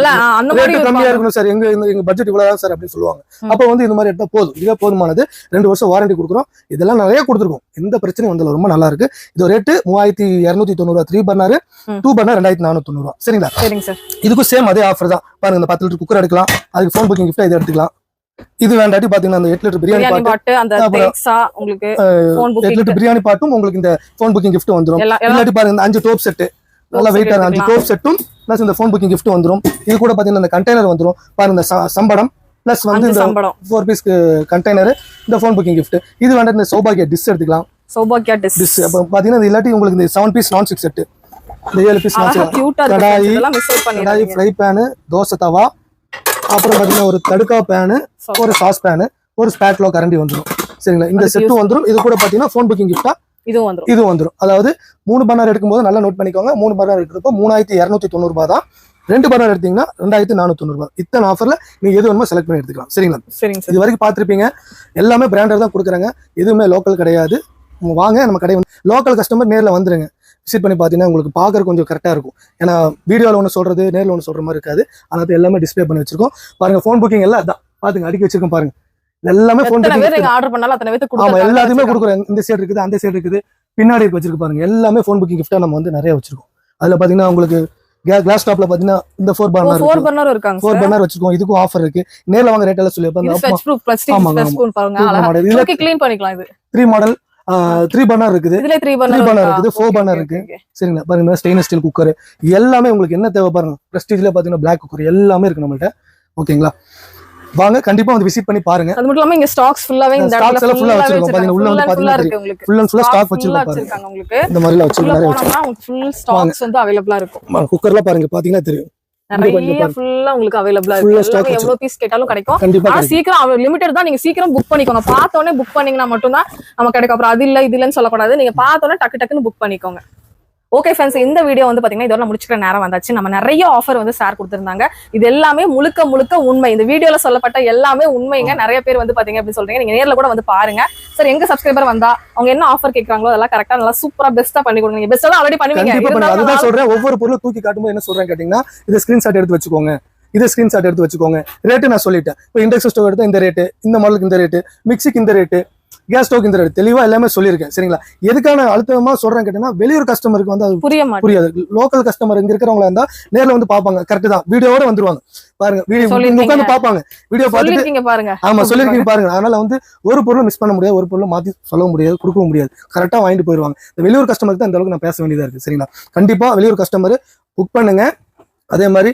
ரேட் கம்மியா இருக்கணும் சார், எங்க பட்ஜெட் இவ்வளவுதான் சார் அப்படின்னு சொல்லுவாங்க. அப்ப வந்து இந்த மாதிரி எடுத்தா போதும், இதுவே போதுமானது. 2 வருஷம் வாரண்டி கொடுக்குறோம். இதெல்லாம் நிறைய கொடுத்துருக்கோம், எந்த பிரச்சனையும் வந்தல, ரொம்ப நல்லா இருக்கு. இது ரேட் 3290 ரூபாய். 3 பர்னர், 2 பர்னர் 2490 ரூபாய். சரிங்களா, சரிங்க சார். இதுக்கும் சேம் அதே ஆஃபர் தான். பாருங்க, இந்த 10 லிட்டர் குக்கர் எடுக்கலாம், அதுக்கு ஃபோன் புக்கிங் கிஃப்ட் இதை எடுத்துக்கலாம். இது வேண்டாட்டி பாத்தீங்கன்னா அந்த 8 லிட்டர் பிரியாணி பாட்டு, அந்த டெக்ஸா உங்களுக்கு ஃபோன் புக்கிங் 8 லிட்டர் பிரியாணி பாட்டும் உங்களுக்கு இந்த ஃபோன் புக்கிங் கிஃப்ட் வந்துரும். இல்லாட்டி பாருங்க இந்த 5 டோப் செட், நல்லா வெயிட்டான 5 டோப் செட்டும் பிளஸ் இந்த ஃபோன் புக்கிங் கிஃப்ட் வந்துரும். இது கூட பாத்தீங்கன்னா இந்த கண்டெய்னர் வந்துரும். பாருங்க இந்த சம்படம் பிளஸ் வந்து இந்த 4 பீஸ் கண்டெய்னர், இந்த ஃபோன் புக்கிங் கிஃப்ட். இது வேண்டாம் இந்த சௌபாகியா டிஷ் எடுத்துக்கலாம். சௌபாகியா டிஷ் அப்ப பாத்தீங்கன்னா இல்லாட்டி உங்களுக்கு இந்த 7 பீஸ் நான் ஸ்டிக் செட், இந்த 7 பீஸ் நான் ஸ்டிக், கடாய், ஃப்ரை பேன், தோசை தவா, அப்புறம் பாத்தீங்கன்னா ஒரு தடுக்கா பேனு, ஒரு சாஸ் பேனு, ஒரு ஸ்பாட்லோ கரண்டி வந்துடும். சரிங்களா. இந்த செட்டும் வந்துரும். இது கூட பாத்தீங்கன்னா ஃபோன் புக்கிங் கிஃப்டா இது வந்துரும். அதாவது 3 பர்னர் எடுக்கும்போது நல்லா நோட் பண்ணிக்கோங்க. 3 பர்னர் எடுக்கிறப்போ 3290 ரூபாய் தான். 2 பர்னர் எடுத்தீங்கன்னா 2490 ரூபாய். இத்தனை ஆஃபர்ல நீங்க எது வேணுமோ செலக்ட் பண்ணி எடுத்துக்கலாம். சரிங்களா. இது வரைக்கும் பார்த்திருப்பீங்க, எல்லாமே பிராண்டட் தான் கொடுக்குறாங்க, எதுவுமே லோக்கல் கிடையாது. வாங்க நம்ம கடை வந்து லோக்கல் கஸ்டமர் நேர்ல வந்துருங்க, விசிட் பண்ணி பார்த்தீங்கன்னா உங்களுக்கு பார்க்கறது கொஞ்சம் கரெக்டாக இருக்கும். ஏன்னா வீடியோவில் ஒன்று சொல்றது நேரில் ஒன்று சொல்ற மாதிரி இருக்காது. அதனால எல்லாமே டிஸ்பிளே பண்ணி வச்சிருக்கோம். பாருங்க ஃபோன் புக்கிங் எல்லாம் அதான் பாத்துங்க அடுக்கி வச்சிருக்கோம் பாருங்க. எல்லாமே ஃபோன் புக்கிங் ஆர்டர் பண்ணாலும் அத்தனை பேருக்கு கொடுக்குறோம். ஆமா எல்லாத்தையுமே கொடுக்குறோம். இந்த சைடு இருக்குது, அந்த சைடு இருக்குது, பின்னாடி வச்சிருக்கு பாருங்க. எல்லாமே ஃபோன் புக்கிங் கிஃப்டா நம்ம வந்து நிறைய வச்சிருக்கோம். அதுல பாத்தீங்கன்னா உங்களுக்கு கிளாஸ் டாப்ல பாத்தீங்கன்னா இந்த 4 பர்னர் இருக்காங்க. 4 பர்னர் வச்சிருக்கோம். இதுக்கும் ஆஃபர் இருக்கு. நேர்ல வாங்க ரேட் எல்லாம் சொல்லி பாருங்க. க்ளீன் பண்ணிக்கலாம். இது 3 மாடல் 3 பர்னர் இருக்குது. இதுல 3 பர்னர் இருக்குது, 4 பர்னர் இருக்கு. சரிங்களா. பாருங்க ஸ்டெயின்லெஸ் ஸ்டீல் குக்கர் எல்லாமே உங்களுக்கு என்ன தேவை பாருங்க. பிரஸ்டீஜ்ல பாத்தீங்கன்னா பிளாக் குக்கர் எல்லாமே இருக்கு நம்மள்ட்ட. ஓகேங்களா. வாங்க கண்டிப்பா வந்து விசிட் பண்ணி பாருங்க. அது மட்டும் இல்லாம இங்க ஸ்டாக்ஸ் ஃபுல்லாவே இந்த இடத்துல ஃபுல்லா வச்சிருக்கோம். பாத்தீங்கன்னா உள்ள வந்து பாத்தீங்கன்னா ஃபுல் அண்ட் ஃபுல்லா ஸ்டாக் வச்சிருக்காங்க உங்களுக்கு. இந்த மாதிரில வச்சிருக்காங்க. உங்களுக்கு ஃபுல் ஸ்டாக்ஸ் வந்து அவேலபிளா இருக்கும். குக்கர்ல பாருங்க பாத்தீங்கன்னா தெரியும். நிறைய ஃபுல்லா உங்களுக்கு அவேலபிளா இருக்கு. எவ்வளவு பீஸ் கேட்டாலும் கிடைக்கும். ஆனா சீக்கிரம் லிமிட்டட் தான். நீங்க சீக்கிரம் புக் பண்ணிக்கோங்க. பார்த்த உடனே புக் பண்ணீங்கன்னா மட்டும் தான் நம்ம கிடைக்கும். அப்புறம் அது இல்ல இது இல்லன்னு சொல்லக்கூடாது. நீங்க பார்த்த உடனே டக்குன்னு புக் பண்ணிக்கோங்க. ஓகே ஃப்ரெண்ட்ஸ், இந்த வீடியோ வந்து பாத்தீங்கன்னா இதோட முடிச்சுக்கிற நேரம் வந்தாச்சு. நம்ம நிறைய ஆஃபர் வந்து சார் கொடுத்திருந்தாங்க. இது எல்லாமே முழுக்க உண்மை. இந்த வீடியோல சொல்லப்பட்ட எல்லாமே உண்மைங்க. நிறைய பேர் வந்து பாத்தீங்க அப்படின்னு சொல்றீங்க. நீங்க நேர்ல கூட வந்து பாருங்க. சார் எங்க சப்ஸ்கிரைபர் வந்தா அவங்க என்ன ஆஃபர் கேக்குறாங்களோ அதெல்லாம் கரெக்டா நல்லா சூப்பரா பெஸ்டா பண்ணி கொடுங்க. நீங்க பெஸ்டா ஆல்ரெடி பண்ணுவீங்க. அதுதான் சொல்றேன். ஒவ்வொரு பொருளும் தூக்கி காட்டும்போது என்ன சொல்றேன் கேட்டீங்கன்னா, இதை ஸ்கிரீன்ஷாட் எடுத்து வச்சுக்கோங்க, இதை ஸ்கிரீன்ஷாட் எடுத்து வச்சுக்கோங்க. ரேட்டு நான் சொல்லிட்டேன். இப்போ இண்டக்ஷன் ஸ்டவ் எடுத்தா இந்த ரேட்டு, இந்த மாடலுக்கு இந்த ரேட்டு, மிக்சிக்கு இந்த ரேட்டு, கேஸ் ஸ்டோக் இந்த ரேட் தெளிவா எல்லாமே சொல்லியிருக்கேன். சரிங்களா. எதுக்கான அழுத்தமா சொல்றேன் கேட்டீங்கன்னா, வெளியூர் கஸ்டமருக்கு வந்து அது புரியாது. லோக்கல் கஸ்டமர் இங்க இருக்கிறவங்களா இருந்தா நேர்ல வந்து பாப்பாங்க. கரெக்ட் தான். வீடியோவோட வந்துருவாங்க பாருங்க. வீடியோ உட்காந்து பாப்பாங்க. வீடியோ பார்த்துட்டு பாருங்க. ஆமா சொல்லிருக்கீங்க பாருங்க. அதனால வந்து ஒரு பொருளும் மிஸ் பண்ண முடியாது, ஒரு பொருளும் மாத்தி சொல்ல முடியாது, கொடுக்க முடியாது. கரெக்டா வாங்கிட்டு போயிருவாங்க. இந்த வெளியூர் கஸ்டமருக்கு தான் இந்த அளவுக்கு நான் பேச வேண்டியதா இருக்கு. சரிங்களா. கண்டிப்பா வெளியூர் கஸ்டமர் புக் பண்ணுங்க. அதே மாதிரி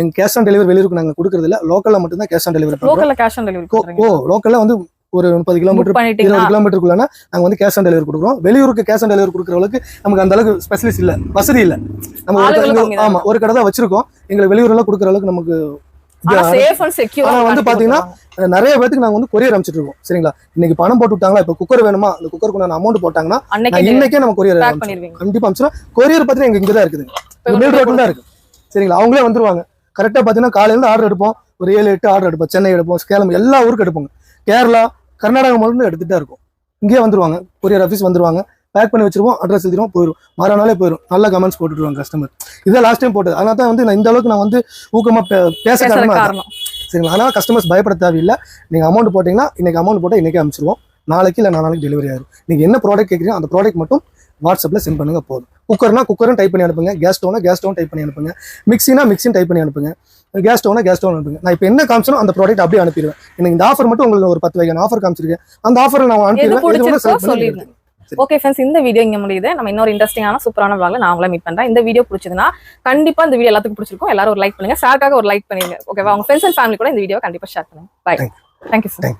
எங்க கேஷ் ஆன் டெலிவரி வெளியூருக்கு நாங்க கொடுக்கறது இல்ல. லோக்கல்ல மட்டும் தான் கேஷ் ஆன் டெலிவரி பண்றோம். லோக்கல்ல வந்து ஒரு 30 கிலோமீட்டர் 20 கிலோமீட்டருக்குள்ள நாங்க வந்து கேஷ் ஆன் டெலிவரி கொடுக்குறோம். வெளியூருக்கு கேஷ் ஆன் டெலிவரி கொடுக்குறவங்களுக்கு நமக்கு அந்த அளவுக்கு ஸ்பெஷலிஸ்ட் இல்ல, வசதி இல்ல. நம்ம ஒரு கடை தான் வச்சிருக்கோம். எங்களுக்கு வெளியூர்ல கொடுக்குற அளவுக்கு நமக்கு வந்து பாத்தீங்கன்னா நிறைய பேருக்கு நாங்க வந்து கொரியர் அனுப்பிச்சிட்டு இருக்கோம். சரிங்களா. இன்னைக்கு பணம் போட்டு விட்டாங்களா, இப்ப குக்கர் வேணுமா, அந்த குக்கருக்கு அமௌண்ட் போட்டாங்கன்னா இன்னைக்கே நம்ம கொரியர் கண்டிப்பா அனுப்பிச்சிடும். கொரியர் பாத்தீங்கன்னா எங்க இங்கதான் இருக்குது, மேல் ரோட்ல தான் இருக்கு. சரிங்களா. அவங்களே வந்துருவாங்க. கரெக்டா பாத்தீங்கன்னா காலையில இருந்து ஆர்டர் எடுப்போம். ஒரு 7-8 ஆர்டர் எடுப்போம். சென்னை எடுப்போம், சேலம், எல்லா ஊருக்கு எடுப்போம். கேரளா, கர்நாடகா மட்டும் எடுத்துட்டா இருக்கும். இங்கே வந்துருவாங்க, கொரியர் ஆஃபீஸ் வந்துருவாங்க, பேக் பண்ணி வச்சிருவோம், அட்ரஸ் எழுதிரும், போயிடும். மறுநாளே போயிடும். நல்ல கமெண்ட்ஸ் போட்டுருவாங்க கஸ்டமர். இதான் லாஸ்ட் டைம் போட்டது. அதனால தான் வந்து நான் இந்த அளவுக்கு நான் வந்து ஊக்கமா பேச காரணம். சரிங்களா. அதனால கஸ்டமர்ஸ் பயப்பட தேவையில்லை. நீங்க அமௌண்ட் போட்டீங்கன்னா இன்னைக்கு அமௌண்ட் போட்டால் இன்னைக்கே அனுப்பிச்சிருவோம். நாளைக்கு இல்லை 4 நாளைக்கு டெலிவரி ஆயிரும். நீங்க என்ன ப்ராடக்ட் கேட்குறீங்க அந்த ப்ராடக்ட் மட்டும் வாட்ஸ்அப்ல சென்ட் பண்ணுங்க போதும். குக்கர்னா குக்கரும் டைப் பண்ணி அனுப்புங்க, கேஸ் ஸ்டவ்னா கேஸ் ஸ்டவ் டைப் பண்ணி அனுப்புங்க, மிக்சினா மிக்சின்னு டைப் பண்ணி அனுப்புங்க, கேஸ் ஸ்டவ்னா கேஸ் ஸ்டவ் அனுப்புங்க. நான் இப்போ என்ன காமிச்சனோ அந்த ப்ராடக்ட் அப்படியே அனுப்பிடுவேன். எனக்கு இந்த ஆஃபர் மட்டும் உங்களுக்கு ஒரு 10 வகையான ஆஃபர் காமிச்சிருக்கேன். அந்த ஆஃபர் நான் அனுப்பிடுவேன். ஓகே ஃப்ரெண்ட்ஸ், இந்த வீடியோ இங்க முடியுது. நம்ம இன்னொரு இன்ட்ரெஸ்டிங்கான சூப்பரான vlogல நான் உங்களை மீட் பண்றேன். இந்த வீடியோ பிடிச்சதுன்னா கண்டிப்பா இந்த வீடியோ எல்லாத்துக்கும் பிடிச்சிருக்கும். எல்லாரும் ஒரு லைக் பண்ணுங்க, சார்க்காக ஒரு லைக் பண்ணுங்க. ஓகேவா. உங்க ஃப்ரெண்ட்ஸ் அண்ட் ஃபேமிலி கூட இந்த வீடியோ கண்டிப்பா ஷேர் பண்ணுங்க. பை. Thank you sir.